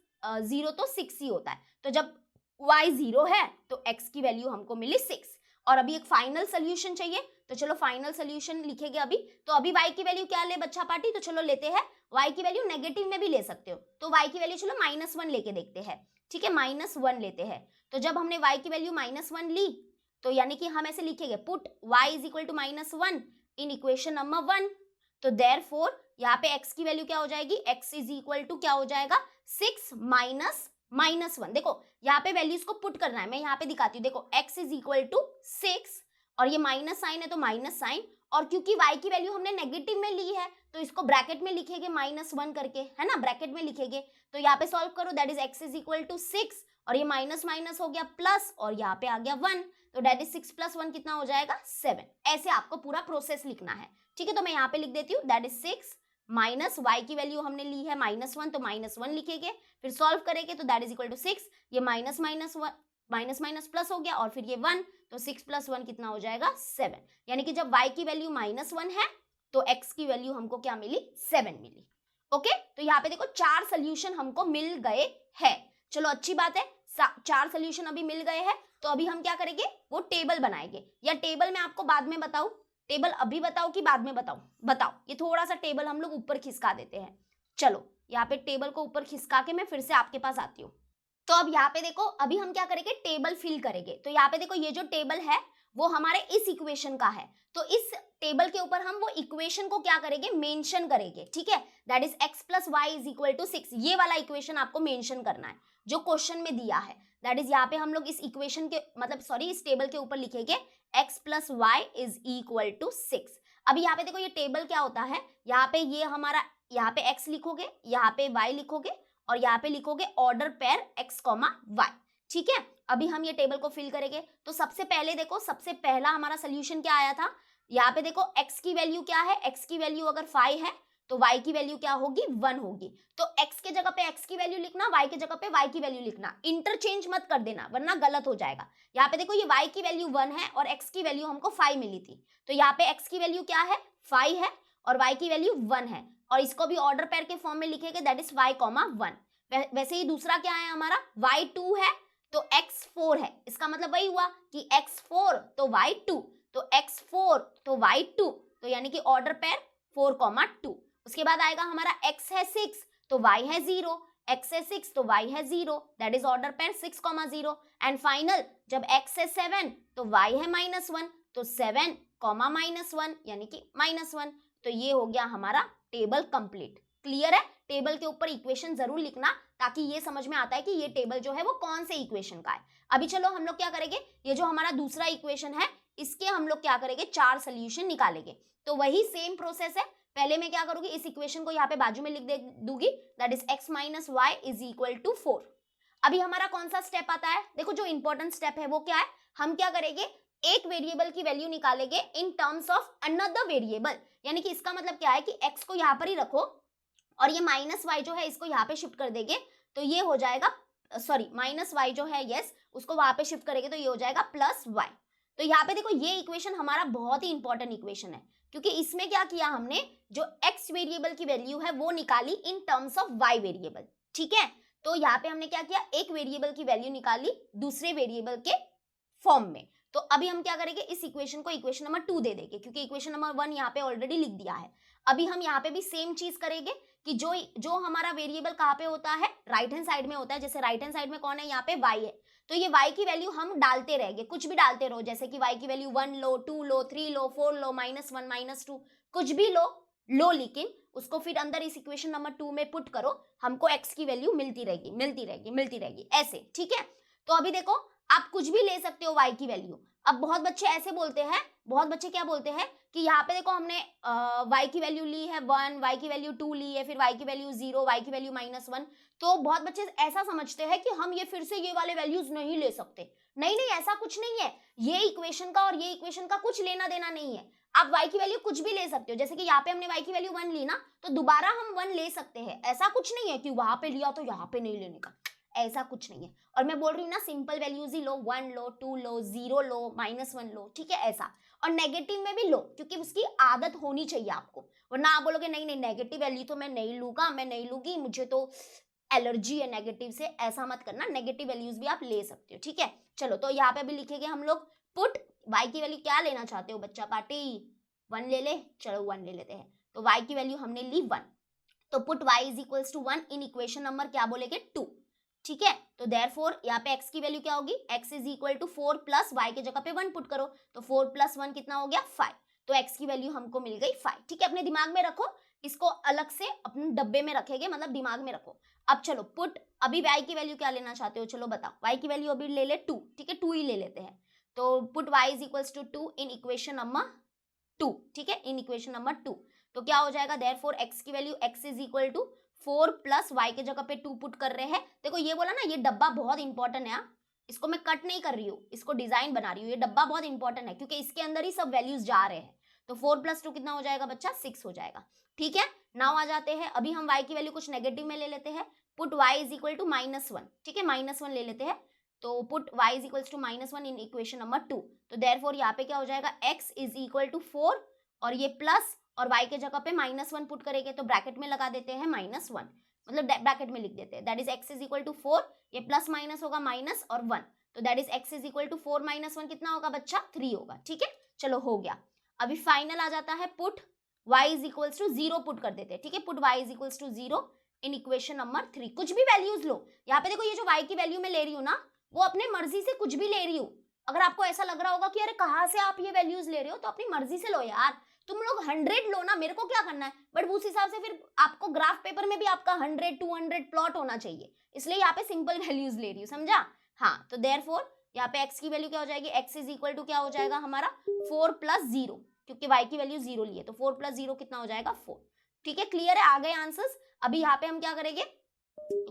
0 तो 6 ही होता है। तो जब y 0 है तो x की वैल्यू हमको मिली 6। और अभी एक फाइनल सोल्यूशन चाहिए, तो चलो फाइनल सोल्यूशन लिखेंगे अभी। तो अभी y की वैल्यू क्या ले बच्चा पार्टी, तो चलो लेते हैं y की वैल्यू, नेगेटिव में भी ले सकते हो, तो y की वैल्यू चलो -1 लेके देखते हैं, ठीक है, -1 लेते हैं। तो जब हमने y की वैल्यू -1 ली तो यानी कि हम ऐसे लिखेंगे, put y is equal to -1 in equation number 1। तो देयरफॉर यहाँ पे x की वैल्यू क्या हो जाएगी, x इज इक्वल टू क्या हो जाएगा, 6 माइनस -1। देखो यहाँ पे वैल्यूज को पुट करना है, मैं यहाँ पे दिखाती हूँ, देखो x इज इक्वल टू 6 और ये माइनस साइन है तो माइनस साइन, और क्योंकि y की वैल्यू हमने नेगेटिव में ली है तो इसको ब्रैकेट में लिखेंगे -1 करके, है ना, ब्रैकेट में लिखेंगे। तो यहाँ पे सॉल्व करो, that is x is equal to 6 और ये माइनस माइनस हो गया प्लस, और यहाँ पे आ गया 1, तो दैट इज 6 + 1 कितना हो जाएगा, 7। ऐसे आपको पूरा प्रोसेस लिखना है, ठीक है। तो मैं यहाँ पे लिख देती हूँ, दैट इज 6 माइनस y की वैल्यू हमने ली है -1 तो -1 लिखेंगे, फिर सॉल्व करेंगे तो दैट इज इक्वल टू 6, ये माइनस माइनस प्लस हो गया और फिर ये 1, तो 6 + 1 कितना हो जाएगा, 7। यानी कि जब y की वैल्यू -1 है तो x की वैल्यू हमको क्या मिली, 7 मिली। ओके, तो यहाँ पे देखो 4 सोल्यूशन हमको मिल गए हैं। चलो अच्छी बात है, 4 सोल्यूशन अभी मिल गए हैं। तो अभी हम क्या करेंगे, वो टेबल बनाएंगे, या टेबल मैं आपको बाद में बताऊं, टेबल अभी बताओ कि बाद में बताऊं, बताओ। ये थोड़ा सा टेबल हम लोग ऊपर खिसका देते हैं। चलो यहाँ पे टेबल को ऊपर खिसका के मैं फिर से आपके पास आती हूँ। तो अब यहाँ पे देखो, अभी हम क्या करेंगे, टेबल फिल करेंगे। तो यहाँ पे देखो ये जो टेबल है वो हमारे इस इक्वेशन का है, तो इस टेबल के ऊपर हम वो इक्वेशन को क्या करेंगे, मेंशन करेंगे, ठीक है। That is x + y is equal to 6, ये वाला इक्वेशन आपको मेंशन करना है जो क्वेश्चन में दिया है। दैट इज यहाँ पे हम लोग इस इक्वेशन के इस टेबल के ऊपर लिखेंगे x + y is equal to 6। अभी यहाँ पे देखो ये टेबल क्या होता है, यहाँ पे ये हमारा, यहाँ पे x लिखोगे, यहाँ पे y लिखोगे और यहाँ पे लिखोगे ऑर्डर पेयर x, y, ठीक है। अभी हम ये टेबल को फिल करेंगे। तो सबसे पहले देखो, सबसे पहला हमारा सोल्यूशन क्या आया था, यहाँ पे देखो x की वैल्यू क्या है, x की वैल्यू अगर 5 है तो y की वैल्यू क्या होगी, 1 होगी। तो x के जगह पे x की वैल्यू लिखना, y के जगह पे y की वैल्यू लिखना, इंटरचेंज मत कर देना वरना गलत हो जाएगा। यहाँ पे देखो ये y की वैल्यू 1 है और x की वैल्यू हमको 5 मिली थी, तो यहाँ पे x की वैल्यू क्या है, 5 है और y की वैल्यू 1 है, और इसको भी ऑर्डर पेयर के फॉर्म में लिखेंगे, दैट इज y, 1। वैसे ही दूसरा क्या है हमारा, y 2 है तो x 4 है, इसका मतलब वही हुआ कि x 4 तो y 2, तो x 4 तो y 2, तो यानी कि ऑर्डर पेयर 4, 2। उसके बाद आएगा हमारा x है 6 तो y है 0, x है 6 तो y है 0, that is order pair 6, 0 and final जब x है 7 तो y है -1 तो 7, -1 यानी कि -1। तो ये हो गया हमारा टेबल कंप्लीट। क्लियर है? टेबल के ऊपर इक्वेशन जरूर लिखना ताकि ये समझ में आता है कि ये टेबल जो है वो कौन से इक्वेशन का है। अभी चलो हम लोग क्या करेंगे, ये जो हमारा दूसरा इक्वेशन है इसके हम लोग क्या करेंगे, 4 सोल्यूशन निकालेंगे। तो वही सेम प्रोसेस है। पहले मैं क्या करूंगी, इस इक्वेशन को यहाँ पे बाजू में लिख दे दूंगी, that is x minus y is equal to 4। अभी हमारा कौन सा स्टेप आता है, देखो जो इंपॉर्टेंट स्टेप है वो क्या है, हम क्या करेंगे, एक वेरिएबल की वैल्यू निकालेंगे in terms of another variable. यानी कि इसका मतलब क्या है कि x को यहाँ पर ही रखो और ये माइनस वाई जो है इसको यहाँ पे शिफ्ट कर देंगे तो ये हो जाएगा, सॉरी माइनस वाई जो है यस उसको वहां पे शिफ्ट करेंगे तो ये हो जाएगा प्लस वाई। तो यहाँ पे देखो ये इक्वेशन हमारा बहुत ही इंपॉर्टेंट इक्वेशन है क्योंकि इसमें क्या किया हमने, जो x वेरिएबल की वैल्यू है वो निकाली in terms of y variable. ठीक है, तो यहाँ पे हमने क्या किया, एक वेरिएबल की वैल्यू निकाली दूसरे वेरिएबल के फॉर्म में। तो अभी हम क्या करेंगे, इस इक्वेशन को इक्वेशन नंबर 2 दे देंगे क्योंकि इक्वेशन नंबर 1 यहाँ पे ऑलरेडी लिख दिया है। अभी हम यहाँ पे भी सेम चीज करेंगे कि जो हमारा वेरिएबल कहाँ पे होता है, राइट हैंड साइड में होता है। जैसे राइट हैंड साइड में कौन है, यहाँ पे y है, तो ये y की वैल्यू हम डालते रहेंगे, कुछ भी डालते रहो, जैसे कि y की वैल्यू 1 लो, 2 लो, 3 लो, 4 लो, -1 -2 कुछ भी लो, लेकिन उसको फिर अंदर इस इक्वेशन नंबर 2 में पुट करो, हमको x की वैल्यू मिलती रहेगी ऐसे। ठीक है, तो अभी देखो आप कुछ भी ले सकते हो y की वैल्यू। अब बहुत बच्चे ऐसे बोलते हैं, बहुत बच्चे क्या बोलते हैं कि यहाँ पे देखो हमने y की वैल्यू ली है 1, y की वैल्यू 2 ली है, फिर y की वैल्यू 0, y की वैल्यू -1। तो बहुत बच्चे ऐसा समझते हैं कि हम ये फिर से ये वाले वैल्यूज नहीं ले सकते। नहीं, ऐसा कुछ नहीं है। ये इक्वेशन का और ये इक्वेशन का कुछ लेना देना नहीं है। आप y की वैल्यू कुछ भी ले सकते हो, जैसे कि यहाँ पे हमने y की वैल्यू 1 ली ना, तो दोबारा हम 1 ले सकते हैं। ऐसा कुछ नहीं है कि वहां पे लिया तो यहाँ पे नहीं लेने का, ऐसा कुछ नहीं है। और मैं बोल रही हूँ ना, सिंपल वैल्यूज ही लो, 1 लो, 2 लो, 0 लो, -1 लो। ठीक है, ऐसा। और नेगेटिव में भी लो क्योंकि उसकी आदत होनी चाहिए आपको, वरना आप बोलोगे नहीं नेगेटिव वैल्यू तो मैं नहीं लूंगा, मैं नहीं लूंगी, मुझे तो एलर्जी है नेगेटिव से। ऐसा मत करना, नेगेटिव वैल्यूज भी आप ले सकते हो। ठीक है, चलो तो यहाँ पे भी लिखेंगे हम लोग पुट y की वैल्यू क्या लेना चाहते हो बच्चा पार्टी, 1 ले ले, चलो 1 ले लेते हैं। तो y की वैल्यू हमने ली 1, तो put y is equals to 1 in equation number क्या बोलेंगे 2। ठीक है, तो देयरफॉर यहाँ पे x की वैल्यू क्या होगी, x is equal to 4 plus y के जगह पे 1 पुट करो, तो 4 प्लस 1 कितना हो गया 5। तो x की वैल्यू हमको मिल गई 5। ठीक है, अपने दिमाग में रखो, इसको अलग से अपने डब्बे में रखेंगे, मतलब दिमाग में रखो। अब चलो पुट, अभी y की वैल्यू क्या लेना चाहते हो, चलो बताओ। y की वैल्यू अभी ले ले 2, ठीक है 2 ही ले लेते हैं। तो put y is equals to 2 in equation number 2। ठीक है, इन इक्वेशन नंबर 2 तो क्या हो जाएगा, देयरफॉर x की value x is equal to 4 plus y के जगह पे 2 पुट कर रहे हैं। देखो ये बोला ना, ये डब्बा बहुत इंपॉर्टेंट है, इसको मैं कट नहीं कर रही हूँ, इसको डिजाइन बना रही हूँ। ये डब्बा बहुत इंपॉर्टेंट है क्योंकि इसके अंदर ही सब वैल्यूज जा रहे हैं। तो 4 प्लस 2 कितना हो जाएगा बच्चा, 6 हो जाएगा। ठीक है, नाउ आ जाते हैं, अभी हम y की वैल्यू कुछ नेगेटिव में ले लेते हैं। Put y is equal to -1। ठीक है, -1 ले लेते हैं, तो put y is equal to -1 in equation number 2। तो देयरफॉर यहाँ पे क्या हो जाएगा, x इज इक्वल टू 4 और ये प्लस, और y के जगह पे -1 पुट करेंगे तो ब्रैकेट में लगा देते हैं -1, मतलब ब्रैकेट में लिख देते हैं, that is x is equal to 4, ये प्लस माइनस होगा माइनस और 1, तो that is x is equal to 4 - 1 कितना होगा बच्चा, 3 होगा। ठीक है, चलो हो गया। अभी फाइनल आ जाता है, put y is equal to 0 put कर देते हैं। ठीक है, put y is equal to 0 in equation number 3। कुछ भी वैल्यूज लो, यहाँ पे देखो ये जो y की वैल्यू में ले रही हूँ ना, वो अपने मर्जी से कुछ भी ले रही हूँ। अगर आपको ऐसा लग रहा होगा कि अरे कहाँ से आप ये वैल्यूज ले रहे हो, तो अपनी मर्जी से लो यार, तुम लोग 100 लो ना, मेरे को क्या करना है, बट उस हिसाब से फिर आपको ग्राफ पेपर में भी आपका 100 200 प्लॉट होना चाहिए, इसलिए यहाँ पे सिंपल वैल्यूज ले रही हूँ, समझा। हाँ, तो देयरफॉर यहाँ पे x की वैल्यू क्या हो जाएगी, x इज इक्वल टू क्या हो जाएगा हमारा 4 प्लस 0, क्योंकि y की वैल्यू 0 ली है, तो 4 प्लस 0 कितना हो जाएगा 4। ठीक है, क्लियर है, आ गए आंसर्स। अभी यहाँ पे हम क्या करेंगे,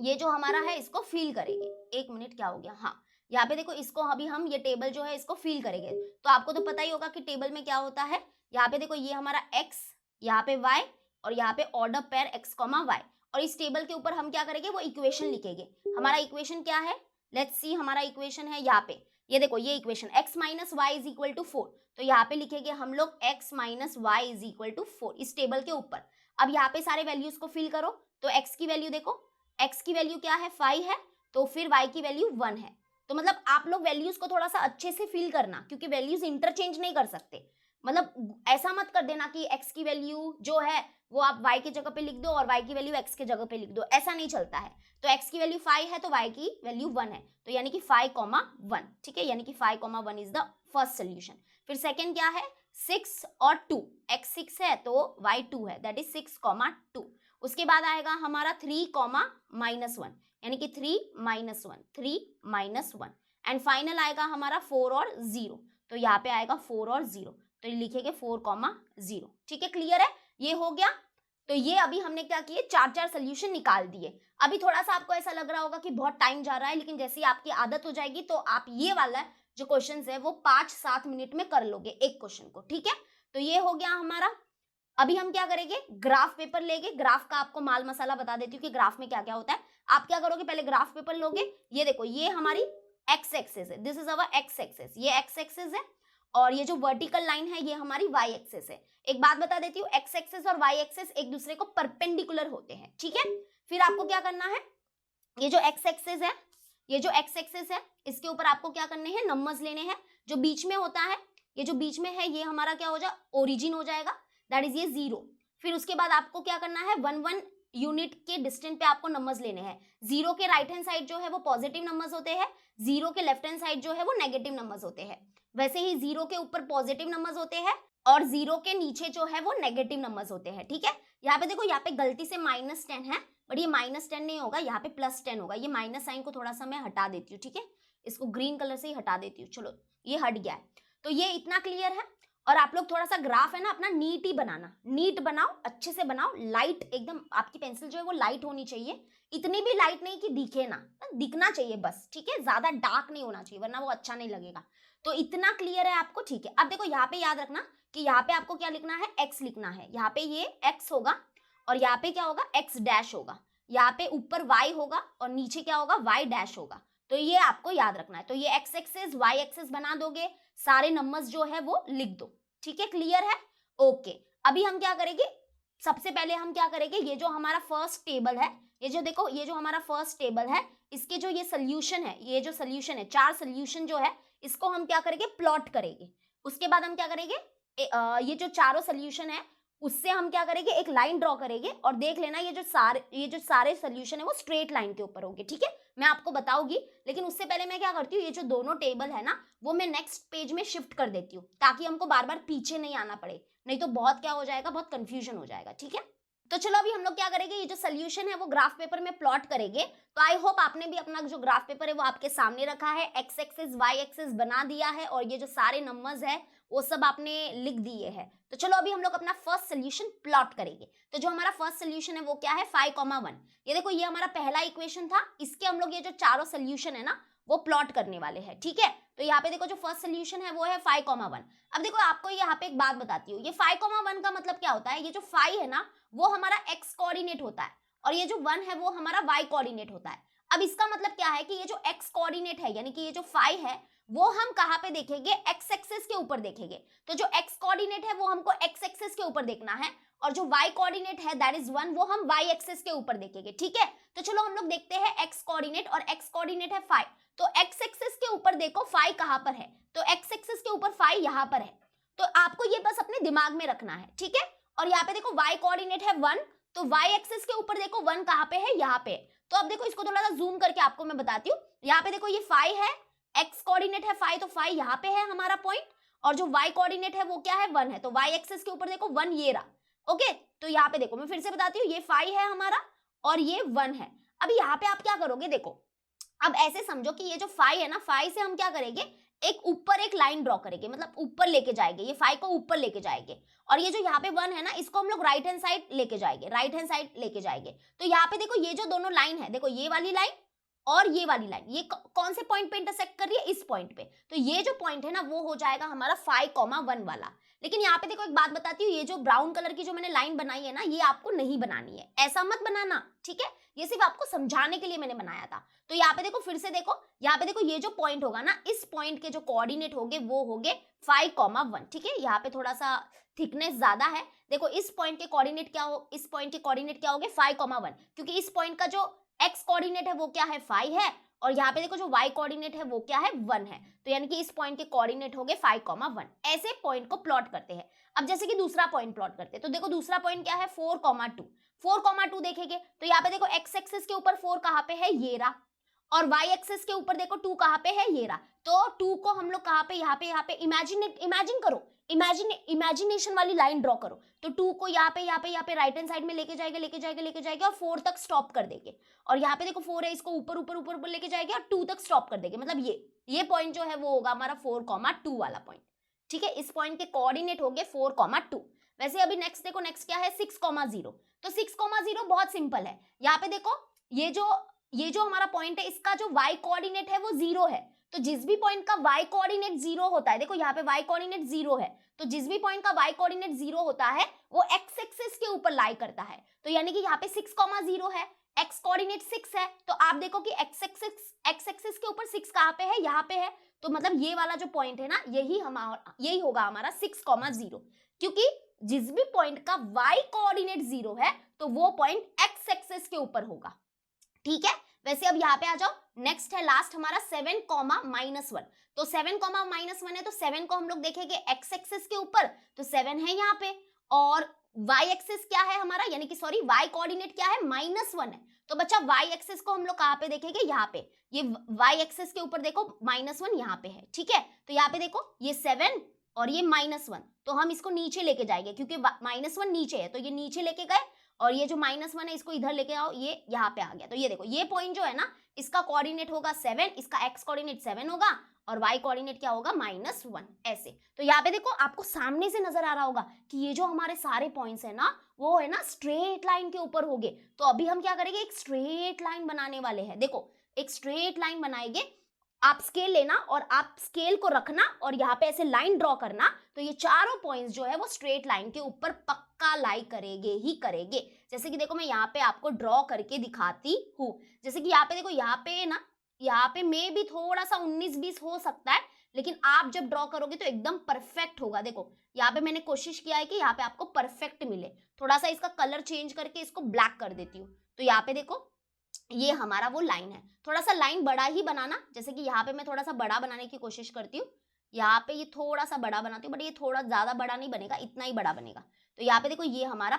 ये जो हमारा है इसको फिल करेंगे। एक मिनट, क्या हो गया, हाँ यहाँ पे देखो, इसको अभी हम ये टेबल जो है इसको फिल करेंगे। तो आपको तो पता ही होगा कि टेबल में क्या होता है। यहाँ पे देखो, ये हमारा x, यहाँ पे y और यहाँ पे ऑर्डर पेयर x, y, और इस टेबल के ऊपर हम क्या करेंगे, वो इक्वेशन लिखेंगे। हमारा इक्वेशन क्या है, लेट्स सी, हमारा इक्वेशन है यहाँ पे, ये देखो ये equation x minus y is equal to 4, तो यहाँ पे लिखेंगे हम लोग x minus y is equal to 4 इस टेबल के ऊपर। अब यहाँ पे सारे वैल्यूज को फिल करो, तो x की वैल्यू देखो, x की वैल्यू क्या है 5 है, तो फिर y की वैल्यू 1 है। तो मतलब आप लोग वैल्यूज को थोड़ा सा अच्छे से फिल करना, क्योंकि वैल्यूज इंटरचेंज नहीं कर सकते। मतलब ऐसा मत कर देना कि x की वैल्यू जो है वो आप y की जगह पे लिख दो और y की वैल्यू x के जगह पे लिख दो, ऐसा नहीं चलता है। तो x की वैल्यू 5 है तो y की वैल्यू 1 है, तो यानी कि 5,1, ठीक है, यानी कि 5,1 इज द फर्स्ट सोल्यूशन। फिर सेकंड क्या है, 6 और 2, x 6 है तो y 2 है, दैट इज 6,2। उसके बाद आएगा हमारा 3,-1, यानी कि 3-1 एंड फाइनल आएगा हमारा 4 और 0, तो यहाँ पे आएगा 4 और 0, तो लिखेंगे 4,0, ठीक है, क्लियर है, ये हो गया। तो ये अभी हमने क्या किए, 4 सोल्यूशन निकाल दिए। अभी थोड़ा सा आपको ऐसा लग रहा होगा कि बहुत टाइम जा रहा है, लेकिन जैसे ही आपकी आदत हो जाएगी तो आप ये वाला जो क्वेश्चन है वो 5-7 मिनट में कर लोगे एक क्वेश्चन को, ठीक है। तो ये हो गया हमारा। अभी हम क्या करेंगे, ग्राफ पेपर लेंगे। ग्राफ का आपको माल मसाला बता देती हूँ कि ग्राफ में क्या क्या होता है। आप क्या करोगे, पहले ग्राफ पेपर लोगे, ये देखो ये हमारी एक्स एक्सिस है, this is our x axis, ये एक्स एक्सिस है और ये जो वर्टिकल लाइन है ये हमारी वाई एक्सिस है। एक बात बता देती हूँ, एक्स एक्सिस और वाई एक्सिस एक दूसरे को परपेंडिकुलर होते हैं, ठीक है। फिर आपको क्या करना है, ये जो एक्स एक्सिस है, ये जो एक्स एक्सिस है इसके ऊपर आपको क्या करने हैं, नंबर्स लेने हैं। जो बीच में होता है, ये जो बीच में है ये हमारा क्या हो जाए, ओरिजिन हो जाएगा, दैट इज ये 0। फिर उसके बाद आपको क्या करना है, 1-1 यूनिट के डिस्टेंस पे आपको नंबर्स लेने हैं। 0 के राइट हैंड साइड जो है वो पॉजिटिव नंबर्स होते हैं, 0 के लेफ्ट हैंड साइड जो है वो नेगेटिव नंबर्स होते हैं। वैसे ही 0 के ऊपर पॉजिटिव नंबर्स होते हैं और 0 के नीचे जो है वो नेगेटिव नंबर्स होते हैं, ठीक है। यहाँ पे देखो, यहाँ पे गलती से -10 है, बट ये -10 नहीं होगा, यहाँ पे +10 होगा। ये माइनस साइन को थोड़ा सा मैं हटा देती हूँ, ठीक है, इसको ग्रीन कलर से ही हटा देती हूँ। चलो ये हट गया है, तो ये इतना क्लियर है। और आप लोग थोड़ा सा ग्राफ है ना अपना नीट ही बनाना, नीट बनाओ, अच्छे से बनाओ, लाइट एकदम, आपकी पेंसिल जो है वो लाइट होनी चाहिए, इतनी भी लाइट नहीं कि दिखे ना, दिखना चाहिए बस, ठीक है, ज्यादा डार्क नहीं होना चाहिए वरना वो अच्छा नहीं लगेगा। तो इतना क्लियर है आपको, ठीक है। अब देखो यहाँ पे याद रखना कि यहाँ पे आपको क्या लिखना है, x लिखना है, यहाँ पे ये x होगा और यहाँ पे क्या होगा, x डैश होगा, यहाँ पे ऊपर y होगा और नीचे क्या होगा, y डैश होगा। तो ये आपको याद रखना है। तो ये x एक्सिस y एक्सिस बना दोगे, सारे नंबर्स जो है वो लिख दो, ठीक है, क्लियर है, ओके। अभी हम क्या करेंगे, सबसे पहले हम क्या करेंगे, ये जो हमारा फर्स्ट टेबल है, ये जो देखो, ये जो हमारा फर्स्ट टेबल है, इसके जो ये सोल्यूशन है, ये जो सोल्यूशन है, 4 सोल्यूशन जो है इसको हम क्या करेंगे, प्लॉट करेंगे। उसके बाद हम क्या करेंगे, ये जो चारों सोल्यूशन है उससे हम क्या करेंगे, एक लाइन ड्रॉ करेंगे और देख लेना ये जो सारे सोल्यूशन है वो स्ट्रेट लाइन के ऊपर होंगे, ठीक है। मैं आपको बताऊंगी, लेकिन उससे पहले मैं क्या करती हूँ, ये जो दोनों टेबल है ना वो मैं नेक्स्ट पेज में शिफ्ट कर देती हूँ, ताकि हमको बार बार पीछे नहीं आना पड़े, नहीं तो बहुत क्या हो जाएगा, बहुत कंफ्यूजन हो जाएगा, ठीक है। तो चलो अभी हम लोग क्या करेंगे, ये जो सोल्यूशन है वो ग्राफ पेपर में प्लॉट करेंगे। तो आई होप आपने भी अपना जो ग्राफ पेपर है वो आपके सामने रखा है, एक्स एक्सिस वाई एक्सिस बना दिया है और ये जो सारे नंबर्स है वो सब आपने लिख दिए हैं। तो चलो अभी हम लोग अपना फर्स्ट सोल्यूशन प्लॉट करेंगे। तो जो हमारा फर्स्ट सोल्यूशन है वो क्या है, 5,1। ये देखो, ये हमारा पहला इक्वेशन था, इसके हम लोग ये जो चारों सोल्यूशन है ना वो प्लॉट करने वाले हैं, ठीक है। तो यहाँ पे देखो जो फर्स्ट सोल्यूशन है वो है 5,1। अब देखो आपको यहाँ पे एक बात बताती हूँ, ये 5,1 का मतलब क्या होता है, ये जो 5 है ना वो हमारा x कोऑर्डिनेट होता है और ये जो 1 है वो हमारा y कोऑर्डिनेट होता है। अब इसका मतलब क्या है कि ये जो x कोऑर्डिनेट है, यानी कि ये जो 5 है वो हम कहाँ पे देखेंगे, x एक्सिस के ऊपर देखेंगे। तो जो x कोऑर्डिनेट है वो हमको x एक्सिस के ऊपर देखना है और जो y कोऑर्डिनेट है दैट इज 1 वो हम y एक्सिस के ऊपर देखेंगे, ठीक है। तो चलो हम लोग देखते हैं x कोऑर्डिनेट, और x कोऑर्डिनेट है 5, तो x एक्सिस के ऊपर देखो 5 कहाँ पर है, तो x एक्सिस के ऊपर 5 यहाँ पर है। तो आपको ये बस अपने दिमाग में रखना है, ठीक है। और यहाँ पे देखो y कोऑर्डिनेट है 1, तो y एक्सिस के ऊपर देखो 1 कहाँ पे है, यहाँ पे। तो अब देखो इसको थोड़ा सा जूम करके आपको मैं बताती हूँ। यहाँ पे देखो ये 5 है, x कोऑर्डिनेट है 5, तो 5 यहाँ पे है हमारा पॉइंट, और जो y कोऑर्डिनेट है वो क्या है, 1 है, तो y एक्सिस के ऊपर देखो 1 ये रहा, ओके। तो यहाँ पे देखो मैं फिर से बताती हूँ, ये 5 है हमारा और ये 1 है। अब यहाँ पे आप क्या करोगे, देखो अब ऐसे समझो कि ये जो 5 है ना, 5 से हम क्या करेंगे, एक ऊपर एक लाइन ड्रॉ करेंगे, मतलब ऊपर लेके जाएंगे, ये 5 को ऊपर लेके जाएंगे। और ये जो यहाँ पे 1 है ना इसको हम लोग राइट हैंड साइड लेके जाएंगे, राइट हैंड साइड लेके जाएंगे। तो यहाँ पे देखो ये जो दोनों लाइन है, देखो ये वाली लाइन और ये वाली लाइन, ये कौन से पॉइंट पे इंटरसेक्ट कर रही है, इस पॉइंट पे। तो ये जो पॉइंट है ना वो हो जाएगा हमारा 5,1 वाला। लेकिन यहाँ पे देखो एक बात बताती हूँ, ये जो ब्राउन कलर की जो मैंने लाइन बनाई है ना ये आपको नहीं बनानी है, ऐसा मत बनाना, ठीक है। ये सिर्फ आपको समझाने के लिए मैंने बनाया था। तो यहाँ पे देखो फिर से देखो, यहाँ पे देखो ये जो पॉइंट होगा ना, इस पॉइंट के जो कोऑर्डिनेट होंगे वो होंगे 5,1, ठीक है। यहाँ पे थोड़ा सा थिकनेस ज्यादा है, देखो इस पॉइंट के कोऑर्डिनेट क्या हो, इस पॉइंट के कोऑर्डिनेट क्या होंगे 5,1, क्योंकि इस पॉइंट का जो x कोऑर्डिनेट है वो क्या है 5 है, और यहाँ पे देखो जो y कोऑर्डिनेट है वो क्या है 1 है, तो यानी कि इस पॉइंट के कोऑर्डिनेट हो गए 5,1। ऐसे पॉइंट को प्लॉट करते हैं। अब जैसे कि दूसरा पॉइंट प्लॉट करते हैं, तो देखो दूसरा पॉइंट क्या है 4,2। 4,2 देखेंगे तो यहाँ पे देखो x एक्सिस के ऊपर 4 कहाँ पे है, ये रहा, और y एक्सिस के ऊपर देखो 2 कहाँ पे है, ये रहा। तो 2 को हम लोग कहाँ पे, यहाँ पे इमेजिन करो, इमेजिनेशन वाली लाइन ड्रॉ करो। तो 2 को यहाँ पे राइट हैंड साइड में लेके जाएंगे और 4 तक स्टॉप कर देंगे। और यहाँ पे देखो 4 है, इसको ऊपर लेके जाएंगे और 2 तक स्टॉप कर देंगे। मतलब ये पॉइंट जो है वो होगा हमारा 4,2 वाला पॉइंट। ठीक है, इस पॉइंट के कोऑर्डिनेट हो गए 4,2। वैसे अभी नेक्स्ट देखो, नेक्स्ट क्या है 6,0। तो 6,0 बहुत सिंपल है। यहाँ पे देखो ये जो हमारा पॉइंट है, इसका जो y कोऑर्डिनेट है वो 0 है। तो जिस भी पॉइंट का y कोऑर्डिनेट 0 होता है, देखो यहाँ पे y कोऑर्डिनेट 0 है, तो जिस भी पॉइंट का y कोऑर्डिनेट 0 होता है वो x एक्सिस के ऊपर लाई करता है। तो यानी कि यहाँ पे 6,0 है, x कोऑर्डिनेट 6 है, तो आप देखो कि x एक्सिस के ऊपर 6 कहाँ पे है, यहाँ पे है। तो मतलब ये वाला जो पॉइंट है ना, यही होगा हमारा 6,0, क्योंकि जिस भी पॉइंट का y कोऑर्डिनेट 0 है तो वो पॉइंट x एक्सिस के ऊपर होगा। ठीक है, वैसे अब यहाँ पे आ जाओ, नेक्स्ट है लास्ट हमारा 7,-1। तो 7,-1 है, तो 7 को हम लोग देखेंगे x एक्सिस के ऊपर, तो 7 है यहाँ पे, और y एक्सिस क्या है हमारा, यानी कि सॉरी y कोऑर्डिनेट क्या है, -1 है। तो बच्चा y एक्सिस को हम लोग कहाँ पे देखेंगे, यहाँ पे, ये y एक्सिस के ऊपर देखो -1 यहाँ पे है। ठीक है, तो यहाँ पे देखो ये 7 और ये -1, तो हम इसको नीचे लेके जाएंगे क्योंकि -1 नीचे है, तो ये नीचे लेके गए, और ये जो -1 है इसको इधर लेके आओ, ये यहाँ पे आ गया। तो ये देखो ये पॉइंट जो है ना, इसका कोऑर्डिनेट होगा 7, इसका x कोऑर्डिनेट 7 होगा, और y कोऑर्डिनेट क्या होगा -1, ऐसे। तो यहाँ पे देखो आपको सामने से नजर आ रहा होगा कि ये जो हमारे सारे पॉइंट्स है ना, वो है ना स्ट्रेट लाइन के ऊपर होंगे। तो अभी हम क्या करेंगे, एक स्ट्रेट लाइन बनाने वाले हैं। देखो एक स्ट्रेट लाइन बनाएंगे, आप स्केल लेना और आप स्केल को रखना और यहाँ पे ऐसे लाइन ड्रॉ करना, तो ये चारों पॉइंट्स जो है वो स्ट्रेट लाइन के ऊपर पक्का लाई करेंगे ही करेंगे। जैसे कि देखो मैं यहाँ पे आपको ड्रॉ करके दिखाती हूँ। जैसे कि यहाँ पे देखो, यहाँ पे ना, यहाँ पे में भी थोड़ा सा 19-20 हो सकता है, लेकिन आप जब ड्रॉ करोगे तो एकदम परफेक्ट होगा। देखो यहाँ पे मैंने कोशिश किया है कि यहाँ पे आपको परफेक्ट मिले। थोड़ा सा इसका कलर चेंज करके इसको ब्लैक कर देती हूँ। तो यहाँ पे देखो ये हमारा वो लाइन है। थोड़ा सा लाइन बड़ा ही बनाना, जैसे कि यहाँ पे मैं थोड़ा सा बड़ा बनाने की कोशिश करती हूँ। यहाँ पे ये थोड़ा सा बड़ा बनाती हूँ, बट ये थोड़ा ज्यादा बड़ा नहीं बनेगा, इतना ही बड़ा बनेगा। तो यहाँ पे देखो ये हमारा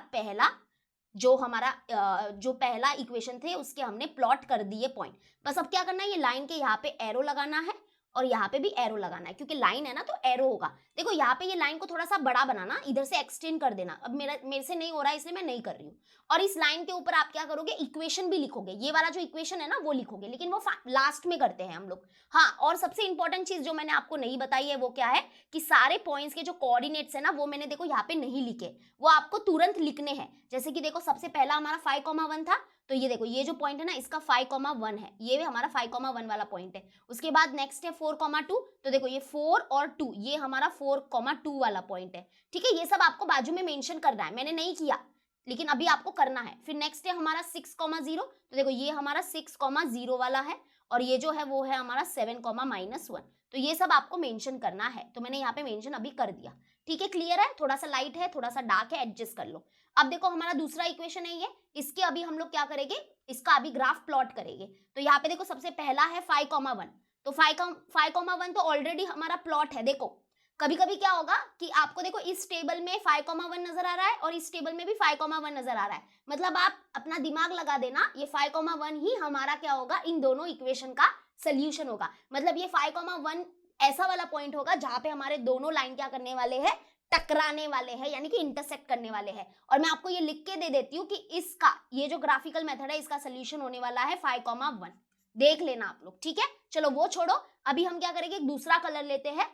जो पहला इक्वेशन थे उसके हमने प्लॉट कर दिए पॉइंट। बस अब क्या करना है, ये लाइन के यहाँ पे एरो लगाना है और यहाँ पे भी एरो लगाना है, क्योंकि लाइन है ना तो एरो होगा। देखो यहाँ पे ये लाइन को थोड़ा सा बड़ा बनाना, इधर से एक्सटेंड कर देना। अब मेरे से नहीं हो रहा है इसलिए मैं नहीं कर रही हूँ। और इस लाइन के ऊपर आप क्या करोगे, इक्वेशन भी लिखोगे। ये वाला जो इक्वेशन है ना वो लिखोगे, लेकिन वो लास्ट में करते हैं हम लोग। हाँ, और सबसे इंपॉर्टेंट चीज जो मैंने आपको नहीं बताई है वो क्या है कि सारे पॉइंट्स के जो कोऑर्डिनेट्स है ना वो मैंने देखो यहाँ पे नहीं लिखे, वो आपको तुरंत लिखने हैं। जैसे कि देखो सबसे पहला हमारा 5,1 था, तो ये देखो ये जो पॉइंट है ना इसका 5,1 है, ये भी हमारा 5,1 वाला पॉइंट है। उसके बाद नेक्स्ट है 4,2, तो देखो ये 4 और 2, ये हमारा 4,2 वाला पॉइंट है। ठीक है, ये सब आपको बाजू में मेंशन करना है, मैंने नहीं किया लेकिन अभी आपको करना है। फिर नेक्स्ट है हमारा 6,0, तो देखो ये हमारा 6,0 वाला है, और ये जो है वो है हमारा 7,-1, तो ये सब आपको मेंशन करना है। तो मैंने यहाँ पे मेंशन अभी कर दिया। ठीक है, क्लियर है? थोड़ा सा लाइट है, थोड़ा सा डार्क है, एडजस्ट कर लो। अब देखो हमारा दूसरा इक्वेशन है ये, इसके अभी हम लोग क्या करेंगे, इसका अभी ग्राफ प्लॉट करेंगे। तो यहाँ पे देखो सबसे पहला है 5,1, तो 5,1 तो ऑलरेडी हमारा प्लॉट है। देखो कभी कभी क्या होगा कि आपको देखो इस टेबल में 5,1 नजर आ रहा है और इस टेबल में भी 5,1 नजर आ रहा है, मतलब आप अपना दिमाग लगा देना, ये 5,1 ही हमारा क्या होगा, इन दोनों इक्वेशन का सोल्यूशन होगा। मतलब ये 5,1 ऐसा वाला पॉइंट होगा जहां पे हमारे दोनों लाइन क्या करने वाले हैं, टकराने वाले हैं, यानी कि इंटरसेक्ट करने वाले हैं। और मैं आपको ये लिख के दे देती हूँ कि इसका ये जो ग्राफिकल मेथड है इसका सोल्यूशन होने वाला है 5,1, देख लेना आप लोग। ठीक है, चलो वो छोड़ो, अभी हम क्या करेंगे, एक दूसरा कलर लेते हैं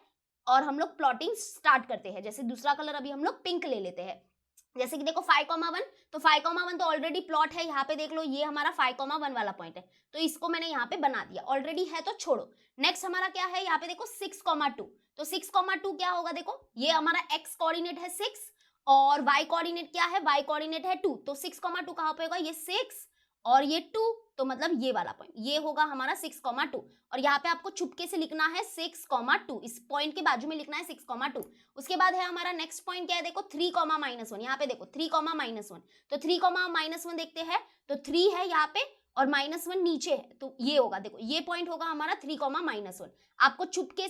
और हम लोग प्लॉटिंग स्टार्ट करते हैं। जैसे दूसरा कलर अभी हम लोग पिंक ले लेते हैं। जैसे कि देखो 5,1, तो 5,1 तो ऑलरेडी प्लॉट है, यहाँ पे देख लो ये हमारा 5,1 वाला पॉइंट है, तो इसको मैंने यहाँ पे बना दिया, ऑलरेडी है तो छोड़ो। नेक्स्ट हमारा क्या है, यहाँ पे देखो 6,2, तो 6,2 क्या होगा, देखो ये हमारा x कोऑर्डिनेट है 6 और y कोऑर्डिनेट क्या है, y कोऑर्डिनेट है 2, तो 6,2 कहाँ पे होगा, ये 6 और ये 2, तो मतलब ये वाला पॉइंट ये होगा हमारा 6,2। और यहाँ पे आपको चुपके से लिखना है 6,2, इस पॉइंट के बाजू में लिखना है 6,2। उसके बाद है हमारा नेक्स्ट पॉइंट क्या है, देखो 3,-1, यहाँ पे देखो 3,-1, तो 3,-1 देखते हैं, तो 3 है यहाँ पे और -1 नीचे है, तो ये होगा, देखो ये पॉइंट होगा हमारा 3, -1। आपको चुपके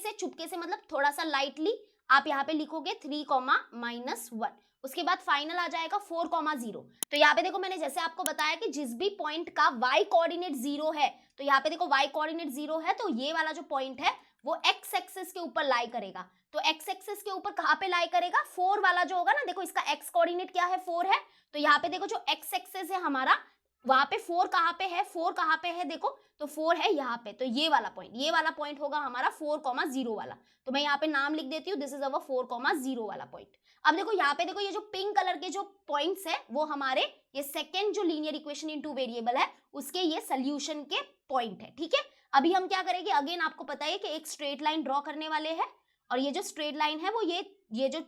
से मतलब थोड़ा सा लाइटली आप यहाँ पे लिखोगे 3, -1। उसके बाद फाइनल आ जाएगा 4, 0। तो यहाँ पे देखो मैंने जैसे आपको बताया कि जिस भी पॉइंट का y कोऑर्डिनेट 0 है, तो यहाँ पे देखो y कोऑर्डिनेट 0 है, तो ये वाला जो पॉइंट है वो x एक्सिस के ऊपर लाई करेगा। तो x एक्सिस के ऊपर कहाँ पे लाई करेगा, 4 वाला जो होगा ना, देखो इसका x कोऑर्डिनेट क्या है, 4 है। तो यहाँ पे देखो जो x एक्सिस है हमारा, वहां पे 4 कहाँ पे है, 4 कहाँ पे है, देखो तो 4 है यहाँ पे। तो ये वाला पॉइंट होगा हमारा 4, 0 वाला। तो मैं यहाँ पे नाम लिख देती हूँ, दिस इज अवर 4, 0 वाला पॉइंट। अब देखो यहाँ पे देखो ये जो पिंक कलर के जो पॉइंट्स है वो हमारे ये सेकेंड जो लीनियर इक्वेशन इन टू वेरिएबल है उसके ये सोल्यूशन के पॉइंट है। ठीक है, अभी हम क्या करेंगे, अगेन आपको पता है कि एक स्ट्रेट लाइन ड्रॉ करने वाले हैं, और ये जो स्ट्रेट लाइन है वो ये जो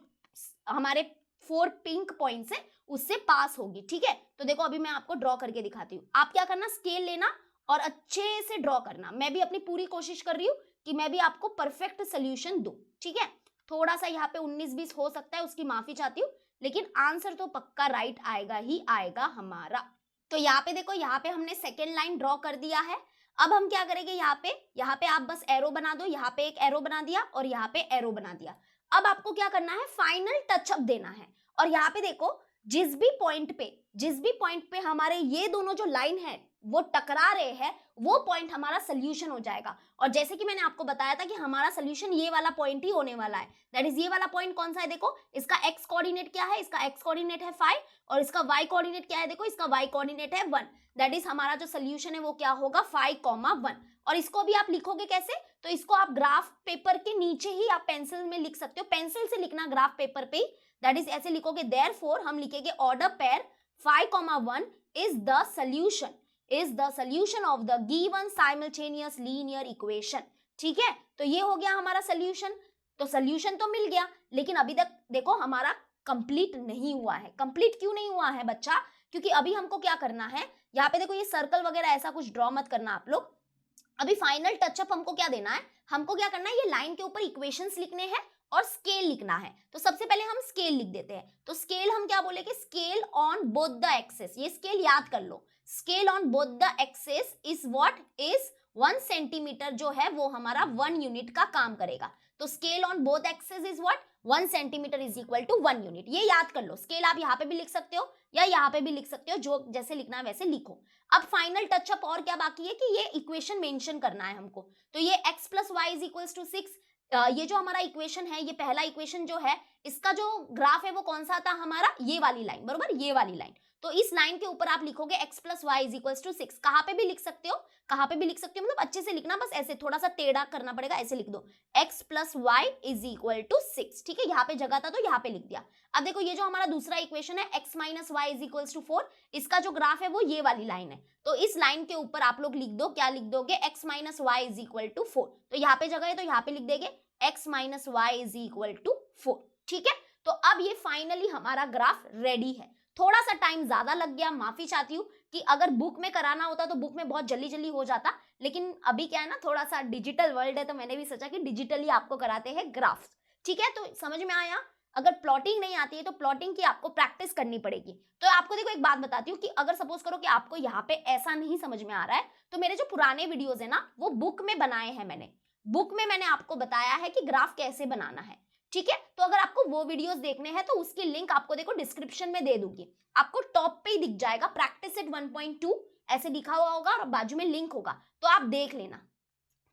हमारे 4 पिंक पॉइंट्स है उससे पास होगी। ठीक है, तो देखो अभी मैं आपको ड्रॉ करके दिखाती हूँ। आप क्या करना, स्केल लेना और अच्छे से ड्रॉ करना। मैं भी अपनी पूरी कोशिश कर रही हूँ कि मैं भी आपको परफेक्ट सोल्यूशन दूं। ठीक है, थोड़ा सा यहाँ पे 19-20 हो सकता है, उसकी माफी चाहती हूँ, लेकिन आंसर तो पक्का राइट आएगा ही आएगा हमारा। तो यहाँ पे देखो, यहाँ पे हमने सेकेंड लाइन ड्रॉ कर दिया है। अब हम क्या करेंगे, यहाँ पे आप बस एरो बना दो, यहाँ पे एक एरो बना दिया और यहाँ पे एरो बना दिया। अब आपको क्या करना है, फाइनल टचअप देना है। और यहाँ पे देखो जिस भी पॉइंट पे हमारे ये दोनों जो लाइन है वो टकरा रहे हैं, वो पॉइंट हमारा सोल्यूशन हो जाएगा। और जैसे कि मैंने आपको बताया था कि हमारा सोल्यूशन ये वाला पॉइंट ही होने वाला है, दैट इज ये वाला पॉइंट कौन सा है, देखो इसका x कोऑर्डिनेट क्या है, इसका x कोऑर्डिनेट है 5 और इसका y कोऑर्डिनेट क्या है, देखो इसका y कोऑर्डिनेट है 1। दैट इज हमारा जो सोल्यूशन है वो क्या होगा, 5, 1। और इसको भी आप लिखोगे कैसे, तो इसको आप ग्राफ पेपर के नीचे ही आप पेंसिल में लिख सकते हो, पेंसिल से लिखना ग्राफ पेपर पे ही। दैट इज ऐसे लिखोगे, देयरफॉर हम लिखेंगे order pair 5, 1 is the solution of the given simultaneous linear equation। ठीक है, तो ये हो गया हमारा सोल्यूशन। तो सोल्यूशन तो मिल गया, लेकिन अभी तक देखो हमारा कंप्लीट नहीं हुआ है। कंप्लीट क्यों नहीं हुआ है बच्चा, क्योंकि अभी हमको क्या करना है, यहाँ पे देखो ये सर्कल वगैरह ऐसा कुछ ड्रॉ मत करना आप लोग। अभी फाइनल टचअप हमको क्या देना है, हमको क्या करना है, ये लाइन के ऊपर इक्वेशंस लिखने हैं और स्केल लिखना है। तो सबसे पहले हम स्केल लिख देते हैं। तो स्केल हम क्या बोलेंगे, scale on both the axes. ये स्केल याद कर लो, scale on both the axes is what is 1 centimetre, जो है वो हमारा 1 यूनिट का काम करेगा। तो scale on both axes is what, 1 centimetre is equal to 1 unit. ये याद कर लो। स्केल आप यहाँ पे भी लिख सकते हो या यहाँ पे भी लिख सकते हो, जो जैसे लिखना है वैसे लिखो। अब फाइनल टचअप और क्या बाकी है कि ये इक्वेशन मेंशन करना है हमको। तो ये x plus y is equals to 6, ये जो हमारा इक्वेशन है, ये पहला इक्वेशन जो है, इसका जो ग्राफ है वो कौन सा था हमारा, ये वाली लाइन, बरोबर, ये वाली लाइन। तो इस लाइन के ऊपर आप लिखोगे x plus y is equals to 6। कहाँ पे भी लिख सकते हो, मतलब अच्छे से लिखना, बस ऐसे थोड़ा सा टेढ़ा करना पड़ेगा, ऐसे लिख दो x plus y is equal to 6। ठीक है, यहाँ पे जगह था तो यहाँ पे लिख दिया। अब देखो ये जो हमारा दूसरा इक्वेशन है x minus y is equals to 4, इसका जो ग्राफ है वो ये वाली लाइन है। तो इस लाइन के ऊपर आप लोग लिख दो, क्या लिख दोगे, x minus y is equal to 4। तो यहाँ पे जगह है तो यहाँ पे लिख देंगे x minus y is equal to 4। ठीक है, तो अब ये फाइनली हमारा ग्राफ रेडी है। थोड़ा सा टाइम ज्यादा लग गया, माफी चाहती हूँ कि अगर बुक में कराना होता तो बुक में बहुत जल्दी जल्दी हो जाता, लेकिन अभी क्या है ना, थोड़ा सा डिजिटल वर्ल्ड है, तो मैंने भी सोचा कि डिजिटली आपको कराते हैं ग्राफ्स। ठीक है, तो समझ में आया। अगर प्लॉटिंग नहीं आती है तो प्लॉटिंग की आपको प्रैक्टिस करनी पड़ेगी। तो आपको देखो एक बात बताती हूँ कि अगर सपोज करो कि आपको यहाँ पे ऐसा नहीं समझ में आ रहा है, तो मेरे जो पुराने वीडियोज है ना वो बुक में बनाए हैं मैंने। बुक में मैंने आपको बताया है कि ग्राफ कैसे बनाना है। ठीक है, तो अगर आपको वो वीडियोस देखने हैं तो उसकी लिंक आपको देखो डिस्क्रिप्शन में दे दूंगी, आपको टॉप पे ही दिख जाएगा, प्रैक्टिस सेट 1.2 ऐसे लिखा हुआ होगा और बाजू में लिंक होगा, तो आप देख लेना।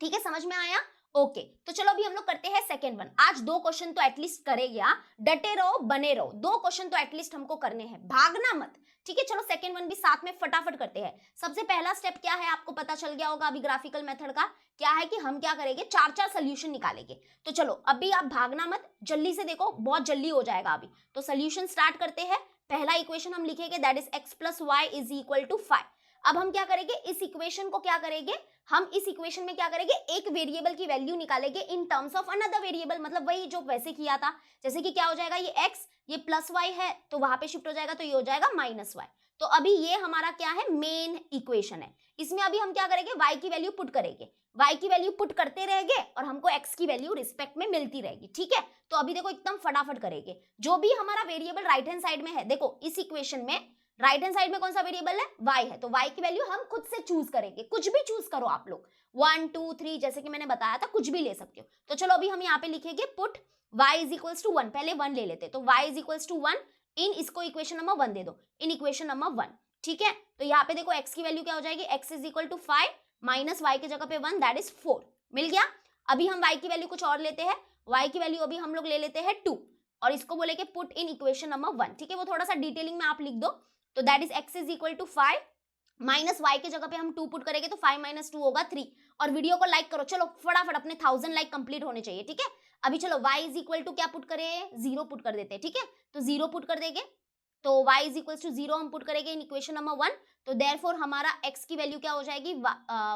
ठीक है, समझ में आया। ओके, तो चलो अभी हम लोग करते हैं सेकेंड वन। आज 2 क्वेश्चन तो एटलीस्ट करेंगे, डटे रहो बने रहो, 2 क्वेश्चन तो एटलीस्ट हमको करने हैं, भागना मत। ठीक है, चलो सेकेंड वन भी साथ में फटाफट करते हैं। सबसे पहला स्टेप क्या है, आपको पता चल गया होगा अभी ग्राफिकल मेथड का, क्या है कि हम क्या करेंगे, 4-4 सोल्यूशन निकालेंगे। तो चलो अभी आप भागना मत, जल्दी से देखो, बहुत जल्दी हो जाएगा अभी। तो सोल्यूशन स्टार्ट करते हैं। पहला इक्वेशन हम लिखेंगे, that is x plus y is equal to 5। अब हम क्या करेंगे, इस इक्वेशन को क्या करेंगे, हम इस इक्वेशन में क्या करेंगे, एक वेरिएबल की वैल्यू निकालेंगे in terms of another variable, मतलब वही जो वैसे किया था। जैसे कि क्या हो जाएगा, ये x, ये प्लस y है तो वहां पे शिफ्ट हो जाएगा, तो ये हो जाएगा माइनस y। तो अभी ये हमारा क्या है, मेन इक्वेशन है। इसमें अभी हम क्या करेंगे, y की वैल्यू पुट करेंगे, y की वैल्यू पुट करते रहेंगे और हमको x की वैल्यू रिस्पेक्ट में मिलती रहेगी। ठीक है, तो अभी देखो एकदम फटाफट करेंगे। जो भी हमारा वेरिएबल राइट हैंड साइड में है, देखो इस इक्वेशन में राइट हैंड साइड में कौन सा वेरिएबल है, y है, तो y की वैल्यू हम खुद से चूज करेंगे, कुछ भी चूज करो आप लोग, 1 2 3 जैसे कि मैंने बताया था, कुछ भी ले सकते हो। तो चलो अभी हम यहाँ पे लिखेंगे put y is equals to 1, पहले 1 ले लेते, तो y is equals to 1 in, इसको इक्वेशन नंबर 1 दे दो, इन इक्वेशन नंबर 1, ठीक है। तो यहाँ पे देखो x की वैल्यू क्या हो जाएगी, x is equal to 5 minus y की जगह पे 1 दैट इज 4, मिल गया। अभी हम y की वैल्यू कुछ और लेते हैं, y की वैल्यू अभी हम लोग ले लेते हैं 2 और इसको बोलेंगे पुट इन इक्वेशन नंबर 1, ठीक है, वो थोड़ा सा डिटेलिंग में आप लिख दो। तो that is x is equal to 5 minus y की जगह पे हम 2 पुट करेंगे तो 5 माइनस 2 होगा 3। और वीडियो को लाइक करो, चलो फटाफट, अपने 1000 लाइक कंप्लीट होने चाहिए, ठीक है। अभी चलो y इज इक्वल टू क्या पुट करें, 0 पुट कर देते हैं, ठीक है, तो 0 पुट कर देंगे, तो y इज इक्वल टू 0 हम पुट करेंगे इन इक्वेशन नंबर 1, तो देयरफॉर हमारा x की वैल्यू क्या हो जाएगी,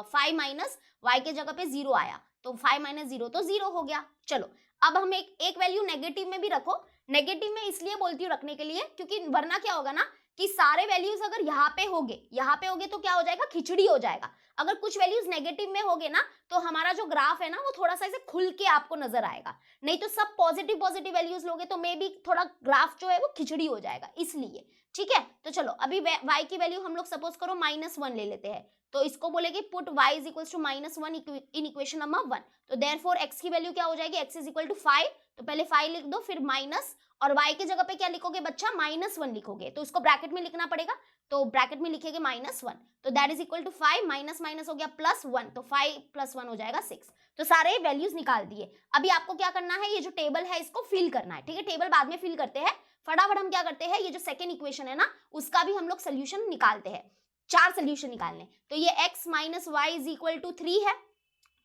5 माइनस y के जगह पे 0 आया, तो 5 माइनस 0 तो 0 हो गया। चलो अब हम एक वैल्यू नेगेटिव में भी रखो, नेगेटिव में इसलिए बोलती हूँ रखने के लिए क्योंकि वरना क्या होगा ना कि सारे वैल्यूज अगर यहाँ पे होगे तो क्या हो जाएगा, खिचड़ी हो जाएगा। अगर कुछ वैल्यूज नेगेटिव में होगे ना तो हमारा जो ग्राफ है ना वो थोड़ा सा ऐसे खुल के आपको नजर आएगा, नहीं तो सब पॉजिटिव पॉजिटिव वैल्यूज लोगे तो मे बी थोड़ा ग्राफ जो है वो खिचड़ी हो जाएगा, इसलिए, ठीक है। तो चलो अभी y की वैल्यू हम लोग सपोज करो -1 ले लेते हैं, तो इसको बोलेंगे put y is equal to -1 in equation number 1, तो देयरफॉर x की वैल्यू क्या हो जाएगी, x इज इक्वल टू 5, तो पहले 5 लिख दो, फिर माइनस, और y की जगह पे क्या लिखोगे बच्चा, -1 लिखोगे, तो इसको ब्रैकेट में लिखना पड़ेगा, तो ब्रैकेट में लिखेंगे -1, तो that is equal to 5 minus minus हो गया +1, तो 5 + 1 हो जाएगा 6। तो सारे वैल्यूज निकाल दिए। अभी आपको क्या करना है, ये जो टेबल है इसको फिल करना है, ठीक है, टेबल बाद में फिल करते हैं, फटाफट हम क्या करते हैं, ये जो सेकेंड इक्वेशन है ना उसका भी हम लोग सोल्यूशन निकालते हैं, 4 सोल्यूशन निकालने। तो ये x minus y is equal to 3 है,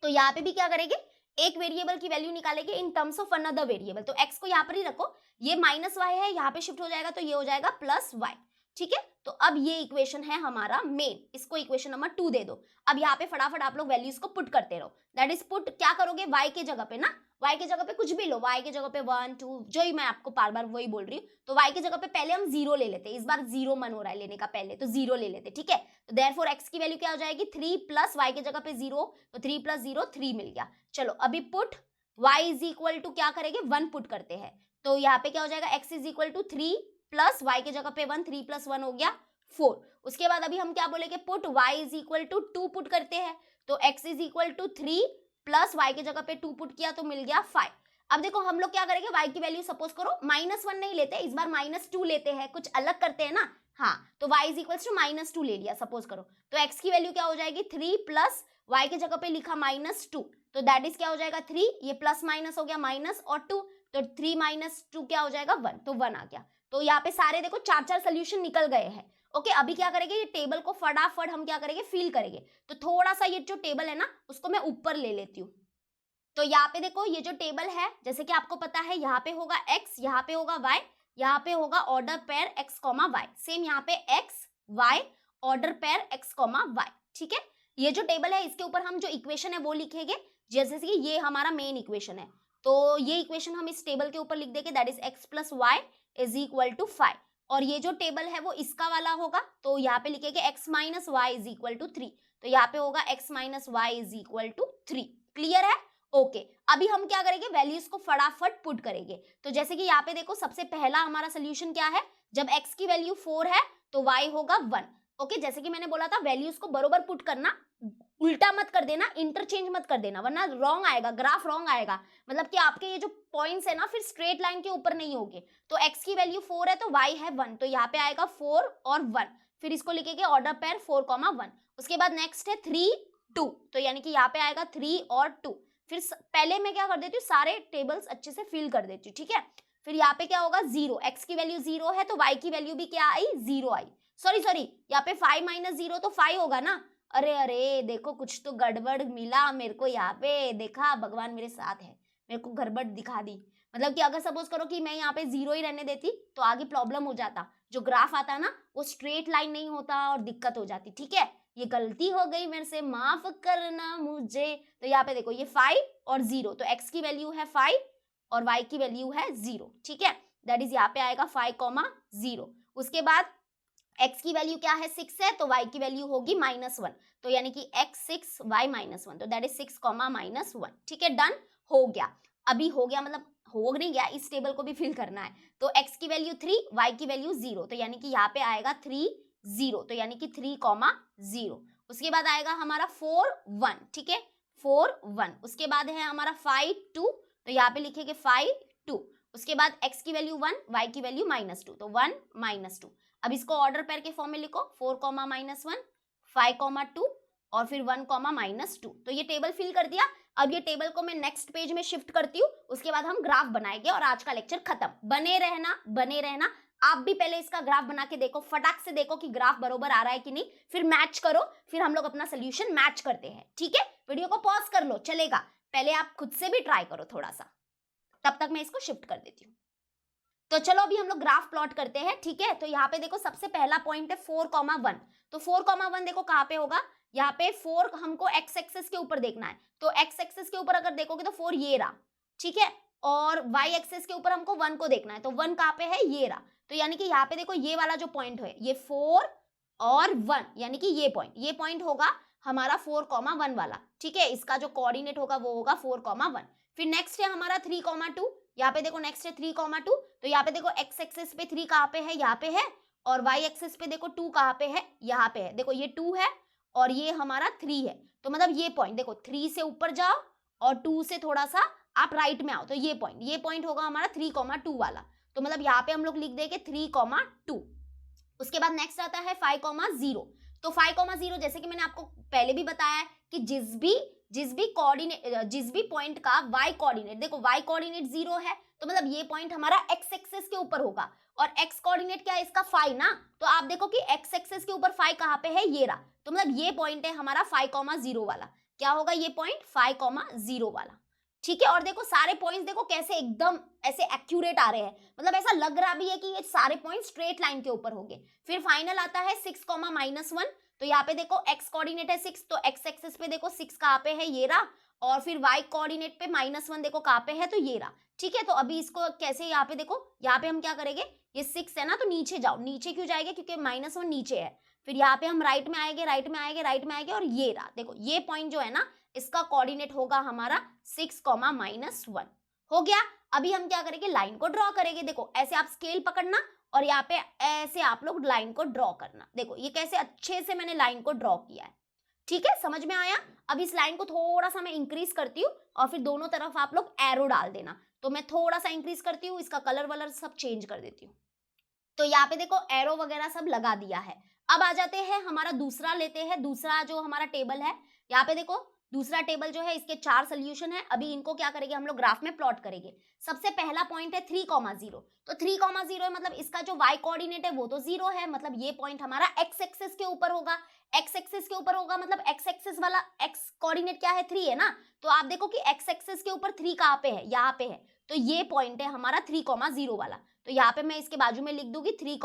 तो यहाँ पे भी क्या करेंगे, एक वेरिएबल की वैल्यू निकालेंगे in terms of another variable, तो x को यहाँ पर ही रखो, ये -y है, यहाँ पे शिफ्ट हो जाएगा तो ये हो जाएगा +y, ठीक है। तो अब ये इक्वेशन है हमारा मेन, इसको इक्वेशन नंबर 2 दे दो। अब यहाँ पे फटाफट आप लोग वैल्यूज को पुट करते रहो, दैट इज पुट क्या करोगे, y के जगह पे ना, y के जगह पे कुछ भी लो, y के जगह पे 1 2 जो ही मैं आपको बार बार वही बोल रही हूँ, तो y के जगह पे पहले हम 0 ले लेते हैं, इस बार 0 मन हो रहा है लेने का, पहले तो 0 ले लेते, ठीक है। तो देयरफॉर x की वैल्यू क्या हो जाएगी, 3 प्लस y के जगह पे 0, तो 3 + 0 3 मिल गया। चलो अभी put y is equal to क्या करेंगे, 1 पुट करते हैं, तो यहाँ पे क्या हो जाएगा, x is equal to 3 plus y के जगह पे 1, 3 + 1 हो गया 4। उसके बाद अभी हम क्या बोलेंगे, put y is equal to 2 put करते हैं, तो x is equal to 3 plus y के जगह पे 2 पुट किया तो मिल गया 5। अब देखो हम लोग क्या करेंगे, y की वैल्यू सपोज करो -1 नहीं लेते, इस बार -2 लेते हैं, कुछ अलग करते हैं ना, हाँ, तो y इज इक्वल टू -2 ले लिया सपोज करो, तो x की वैल्यू क्या हो जाएगी, 3 प्लस y के जगह पे लिखा -2, तो दैट इज क्या हो जाएगा 3, ये प्लस माइनस हो गया माइनस और 2, तो 3 - 2 क्या हो जाएगा 1, तो 1 आ गया। तो यहाँ पे सारे देखो 4 सोल्यूशन निकल गए हैं। ओके, अभी क्या करेंगे, ये टेबल को फटाफट हम क्या करेंगे, फिल करेंगे। तो थोड़ा सा ये जो टेबल है ना उसको मैं ऊपर ले लेती हूँ। तो यहाँ पे देखो ये जो टेबल है, जैसे कि आपको पता है यहाँ पे होगा x, यहाँ पे होगा y, यहाँ पे होगा order pair x, y, same यहाँ पे x y order pair x, y, ठीक है। ये जो टेबल है इसके ऊपर हम जो इक्वेशन है वो लिखेंगे, जैसे कि ये हमारा मेन इक्वेशन है, तो ये इक्वेशन हम इस टेबल के ऊपर लिख देंगे, that is x + y is equal to 5, और ये जो टेबल है वो इसका वाला होगा, तो यहाँ पे लिखेंगे x - y is equal to 3, तो यहाँ पे होगा x - y is equal to 3। Clear है? ओके, अभी हम क्या करेंगे, वैल्यूज को फटाफट पुट करेंगे। तो जैसे कि यहाँ पे देखो सबसे पहला हमारा सोल्यूशन क्या है, जब x की वैल्यू 4 है तो y होगा 1। ओके, जैसे कि मैंने बोला था वैल्यूज को बरोबर पुट करना, उल्टा मत कर देना, इंटरचेंज मत कर देना, वरना रॉन्ग आएगा, ग्राफ रॉन्ग आएगा, मतलब कि आपके ये जो पॉइंट्स है ना फिर स्ट्रेट लाइन के ऊपर नहीं होंगे। तो x की वैल्यू 4 है तो y है 1, तो यहाँ पे आएगा 4 और 1, फिर इसको लिखेंगे ऑर्डर पेयर 4, 1। उसके बाद नेक्स्ट है 3 2, तो यानी कि यहाँ पे आएगा 3 और 2। फिर पहले मैं क्या कर देती हूँ, सारे टेबल्स अच्छे से फिल कर देती हूँ, ठीक है। फिर यहाँ पे क्या होगा 0, x की वैल्यू 0 है तो y की वैल्यू भी क्या आई, 0 आई। सॉरी यहाँ पे 5 - 0 तो 5 होगा ना, अरे देखो कुछ तो गड़बड़ मिला मेरे को, यहाँ पे देखा भगवान मेरे साथ है, मेरे को गड़बड़ दिखा दी। मतलब कि अगर सपोज करो कि मैं यहाँ पे 0 ही रहने देती तो आगे प्रॉब्लम हो जाता, जो ग्राफ आता ना वो स्ट्रेट लाइन नहीं होता और दिक्कत हो जाती, ठीक है। ये गलती हो गई मेरे से, माफ करना मुझे। तो यहाँ पे देखो ये 5 और 0, तो x की वैल्यू है 5 और y की वैल्यू है 0, ठीक है, दैट इज यहाँ पे आएगा 5, 0। उसके बाद x की वैल्यू क्या है 6 है तो y की वैल्यू होगी -1, तो यानी कि x 6 y -1, तो दैट इज 6, -1, ठीक है, डन हो गया। अभी हो गया मतलब हो नहीं गया, इस टेबल को भी फिल करना है। तो x की वैल्यू 3, y की वैल्यू 0, तो यानी कि यहाँ पे आएगा 3 0, तो यानी कि 3,0। उसके बाद आएगा हमारा 4 1, ठीक है, 4 1। उसके बाद है हमारा 5 2, तो यहाँ पे लिखेंगे 5 2। उसके बाद x की वैल्यू 1, y की वैल्यू -2, तो 1 -2। अब इसको ऑर्डर पेयर के फॉर्म में लिखो, 4 -1, 5 2 और फिर 1 -2। तो ये टेबल फिल कर दिया। अब ये टेबल को मैं नेक्स्ट पेज में शिफ्ट करती हूँ, उसके बाद हम ग्राफ बनाएंगे और आज का लेक्चर खत्म। बने रहना। आप भी पहले इसका ग्राफ बना के देखो, फटाक से देखो कि ग्राफ बरोबर आ रहा है कि नहीं, फिर मैच करो, फिर हम लोग अपना सोल्यूशन मैच करते हैं, ठीक है। वीडियो को पॉज कर लो, चलेगा, पहले आप खुद से भी ट्राई करो थोड़ा सा, तब तक मैं इसको शिफ्ट कर देती हूँ। तो चलो अभी हम लोग ग्राफ प्लॉट करते हैं, ठीक है। तो यहाँ पे देखो सबसे पहला पॉइंट है 4, 1, तो 4, 1 देखो कहाँ पे होगा, यहाँ पे 4 हमको x एक्सिस के ऊपर देखना है, तो x एक्सिस के ऊपर अगर देखोगे तो 4 ये रहा, ठीक है, और y एक्सिस के ऊपर हमको 1 को देखना है, तो 1 कहाँ पे है, ये रहा। तो यानी कि यहाँ पे देखो ये वाला जो पॉइंट है, ये 4 और 1, यानी कि ये पॉइंट होगा हमारा 4, 1 वाला, ठीक है। इसका जो कोऑर्डिनेट होगा वो होगा 4, 1। फिर नेक्स्ट है हमारा 3, 2, यहाँ पे देखो नेक्स्ट है 3, 2, तो यहाँ पे देखो x एक्सिस पे 3 कहाँ पे है, यहाँ पे है, और y एक्सिस पे देखो 2 कहाँ पे है, यहाँ पे है। देखो ये 2 है और ये हमारा 3 है, तो मतलब ये पॉइंट देखो 3 से ऊपर जाओ और 2 से थोड़ा सा आप राइट में आओ, तो ये पॉइंट होगा हमारा 3, 2 वाला। तो मतलब यहाँ पे हम लोग लिख देंगे 3, 2। उसके बाद नेक्स्ट आता है 5, 0, तो 5, 0 जैसे कि मैंने आपको पहले भी बताया है कि जिस भी पॉइंट का y कोऑर्डिनेट, देखो y कोऑर्डिनेट 0 है, तो मतलब ये पॉइंट हमारा x एक्सिस के ऊपर होगा, और x कोऑर्डिनेट क्या है इसका 5 ना, तो आप देखो कि x एक्सिस के ऊपर 5 कहाँ पे है, ये रहा। तो मतलब ये पॉइंट है हमारा 5, 0 वाला। क्या होगा ये पॉइंट, 5, 0 वाला, ठीक है। और देखो सारे पॉइंट्स देखो कैसे एकदम ऐसे एक्यूरेट आ रहे हैं, मतलब ऐसा लग रहा भी है कि ये सारे पॉइंट्स स्ट्रेट लाइन के ऊपर होंगे। फिर फाइनल आता है 6, -1, तो यहाँ पे देखो x कोऑर्डिनेट है 6, तो x एक्सिस पे देखो 6 कहाँ पे है, ये रहा, और फिर y कोऑर्डिनेट पे -1 देखो कहाँ पे है, तो ये रहा, ठीक है। तो अभी इसको कैसे, यहाँ पे देखो, यहाँ पे हम क्या करेंगे, ये 6 है ना, तो नीचे जाओ, नीचे क्यों जाएंगे, क्योंकि -1 नीचे है। फिर यहाँ पे हम राइट में आएंगे, और ये रहा, देखो ये पॉइंट जो है ना, इसका कोऑर्डिनेट होगा हमारा 6, -1 हो गया। अभी हम क्या करेंगे, लाइन को ड्रॉ करेंगे। देखो ऐसे आप स्केल पकड़ना और यहाँ पे ऐसे आप लोग लाइन को ड्रॉ करना। देखो ये कैसे अच्छे से मैंने लाइन को ड्रॉ किया है, ठीक है, समझ में आया। अब इस लाइन को थोड़ा सा मैं इंक्रीज करती हूँ और फिर दोनों तरफ आप लोग एरो डाल देना। तो मैं थोड़ा सा इंक्रीज करती हूँ, इसका कलर वलर सब चेंज कर देती हूँ। तो यहाँ पे देखो एरो वगैरह सब लगा दिया है। अब आ जाते हैं हमारा दूसरा लेते हैं, दूसरा जो हमारा टेबल है, यहाँ पे देखो दूसरा टेबल जो है इसके 4 सोल्यूशन है। अभी इनको क्या करेंगे, हम लोग ग्राफ में प्लॉट करेंगे। सबसे पहला पॉइंट है 3, 0, तो 3, 0 है, मतलब इसका जो y कोऑर्डिनेट है वो तो 0 है, मतलब ये पॉइंट हमारा x एक्सिस के ऊपर होगा। x एक्सिस के ऊपर होगा मतलब x एक्सिस वाला x कोऑर्डिनेट क्या है, 3 है ना, तो आप देखो कि x एक्सिस के ऊपर 3 कहाँ पे है, यहाँ पे है, तो ये पॉइंट है हमारा 3, 0 वाला। तो यहाँ पे मैं इसके बाजू में लिख दूंगी 3,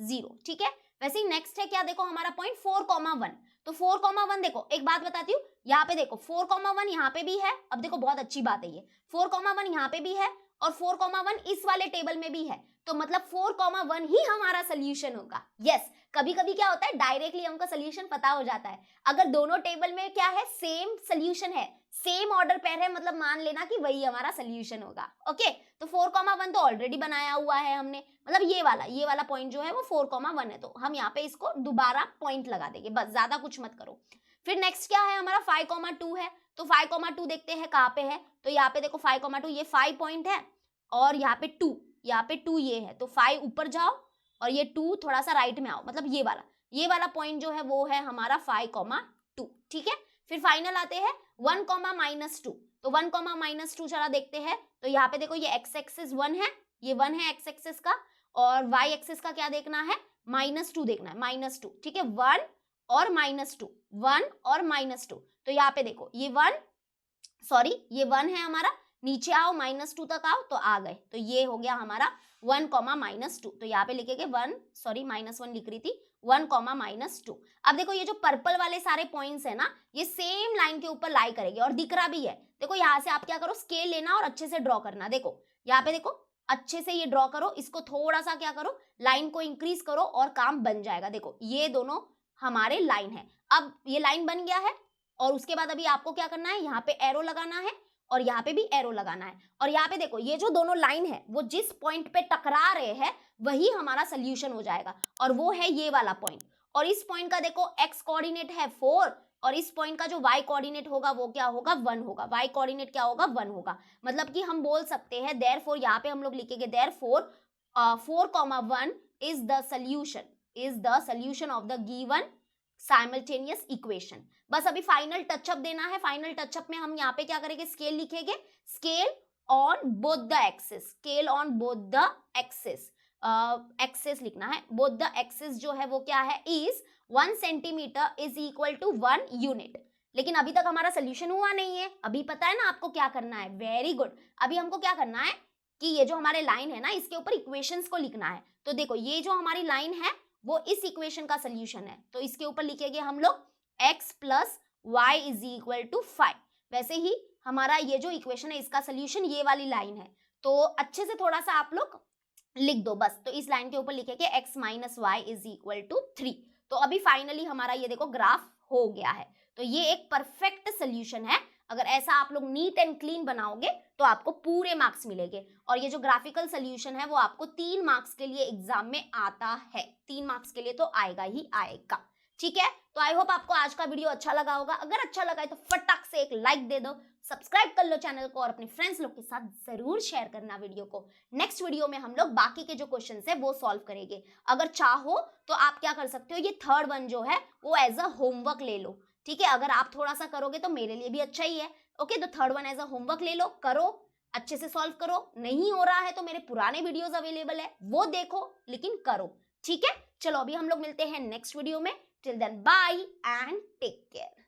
0, ठीक है। वैसे ही नेक्स्ट है क्या, देखो हमारा पॉइंट 4, 1, तो 4, 1 देखो एक बात बताती हूँ, यहाँ पे देखो 4, 1 यहाँ पे भी है। अब देखो बहुत अच्छी बात है, ये 4, 1 यहाँ पे भी है और 4, 1 इस वाले टेबल में भी है, तो मतलब 4, 1 ही हमारा सोल्यूशन होगा। यस, कभी कभी क्या होता है डायरेक्टली हमको सोल्यूशन पता हो जाता है। अगर दोनों टेबल में क्या है, सेम सोल्यूशन है, सेम ऑर्डर पेयर है, मतलब मान लेना कि वही हमारा सोल्यूशन होगा। ओके, तो 4, 1 तो ऑलरेडी बनाया हुआ है हमने, मतलब ये वाला पॉइंट जो है वो 4, 1 है, तो हम यहाँ पे इसको दोबारा पॉइंट लगा देंगे, बस ज्यादा कुछ मत करो। फिर नेक्स्ट क्या है हमारा 5, 2 है, तो 5, 2 देखते हैं कहाँ पे है। तो यहाँ पे देखो 5, 2 ये 5 पॉइंट है और यहाँ पे 2 ये है, तो 5 ऊपर जाओ और ये 2 थोड़ा सा राइट में आओ, मतलब ये वाला पॉइंट जो है वो है हमारा 5, 2, ठीक है। फिर फाइनल आते हैं 1, -2, तो 1, -2 चला देखते हैं। तो यहाँ पे देखो ये x एक्सिस 1 है, ये 1 है x एक्सिस का, और y एक्सिस का क्या देखना है, -2 देखना है, -2, ठीक है। 1 और -2, 1 और -2, तो यहाँ पे देखो ये 1 है हमारा, नीचे आओ -2 तक आओ, तो आ गए, तो ये हो गया हमारा 1, -2, तो यहाँ पे लिखेंगे 1 लिख रही थी, 1, -2। अब देखो ये जो पर्पल वाले सारे पॉइंट्स है ना, ये सेम लाइन के ऊपर लाई करेंगे और दिख रहा भी है। देखो यहाँ से आप क्या करो, स्केल लेना और अच्छे से ड्रॉ करना। देखो यहाँ पे देखो अच्छे से ये ड्रॉ करो, इसको थोड़ा सा क्या करो, लाइन को इंक्रीज करो और काम बन जाएगा। देखो ये दोनों हमारे लाइन है, अब ये लाइन बन गया है और उसके बाद अभी आपको क्या करना है, यहाँ पे एरो लगाना है और यहाँ पे भी एरो लगाना है। और यहाँ पे देखो ये जो दोनों लाइन है वो जिस पॉइंट पे टकरा रहे हैं वही हमारा सोल्यूशन हो जाएगा, और वो है ये वाला पॉइंट। और इस पॉइंट का देखो x कोऑर्डिनेट है 4 और इस पॉइंट का जो y कोऑर्डिनेट होगा वो क्या होगा 1 होगा, y कोऑर्डिनेट क्या होगा 1 होगा। मतलब कि हम बोल सकते हैं देयरफॉर, यहाँ पे हम लोग लिखेंगे therefore 4,1 is the solution of the given simultaneous equation। बस अभी फाइनल टचअप देना है। फाइनल टचअप में हम यहाँ पे क्या करेंगे, स्केल लिखेंगे, scale on both the axis, scale on both the axis, axis लिखना है। बोथ द एक्सिस जो है वो क्या है, is 1 centimetre is equal to 1 unit. लेकिन अभी तक हमारा सोल्यूशन हुआ नहीं है। अभी पता है ना आपको क्या करना है, वेरी गुड। अभी हमको क्या करना है कि ये जो हमारे लाइन है ना इसके ऊपर इक्वेशंस को लिखना है। तो देखो ये जो हमारी लाइन है वो इस इक्वेशन का सोल्यूशन है, तो इसके ऊपर लिखेंगे हम लोग x plus y is equal to 5। वैसे ही हमारा ये जो इक्वेशन है इसका सोल्यूशन ये वाली लाइन है, तो अच्छे से थोड़ा सा आप लोग लिख दो बस। तो इस लाइन के ऊपर लिखेंगे x minus y is equal to 3। तो अभी फाइनली हमारा ये देखो ग्राफ हो गया है। तो ये एक परफेक्ट सोल्यूशन है। अगर ऐसा आप लोग नीट एंड क्लीन बनाओगे तो आपको पूरे मार्क्स मिलेंगे। और ये जो ग्राफिकल सोल्यूशन है वो आपको 3 मार्क्स के लिए एग्जाम में आता है, 3 मार्क्स के लिए तो आएगा ही आएगा। ठीक है, तो आई होप आपको आज का वीडियो अच्छा लगा होगा। अगर अच्छा लगा है तो फटाक से एक लाइक दे दो, सब्सक्राइब कर लो चैनल को और अपने फ्रेंड्स लोग के साथ जरूर शेयर करना वीडियो को। नेक्स्ट वीडियो में हम लोग बाकी के जो क्वेश्चन है वो सॉल्व करेंगे। अगर चाहो तो आप क्या कर सकते हो, ये थर्ड वन जो है वो एज अ होमवर्क ले लो। ठीक है, अगर आप थोड़ा सा करोगे तो मेरे लिए भी अच्छा ही है। ओके, तो third one as a homework ले लो, करो, अच्छे से सॉल्व करो। नहीं हो रहा है तो मेरे पुराने वीडियोस अवेलेबल है, वो देखो, लेकिन करो। ठीक है, चलो अभी हम लोग मिलते हैं नेक्स्ट वीडियो में। Till then bye and take care.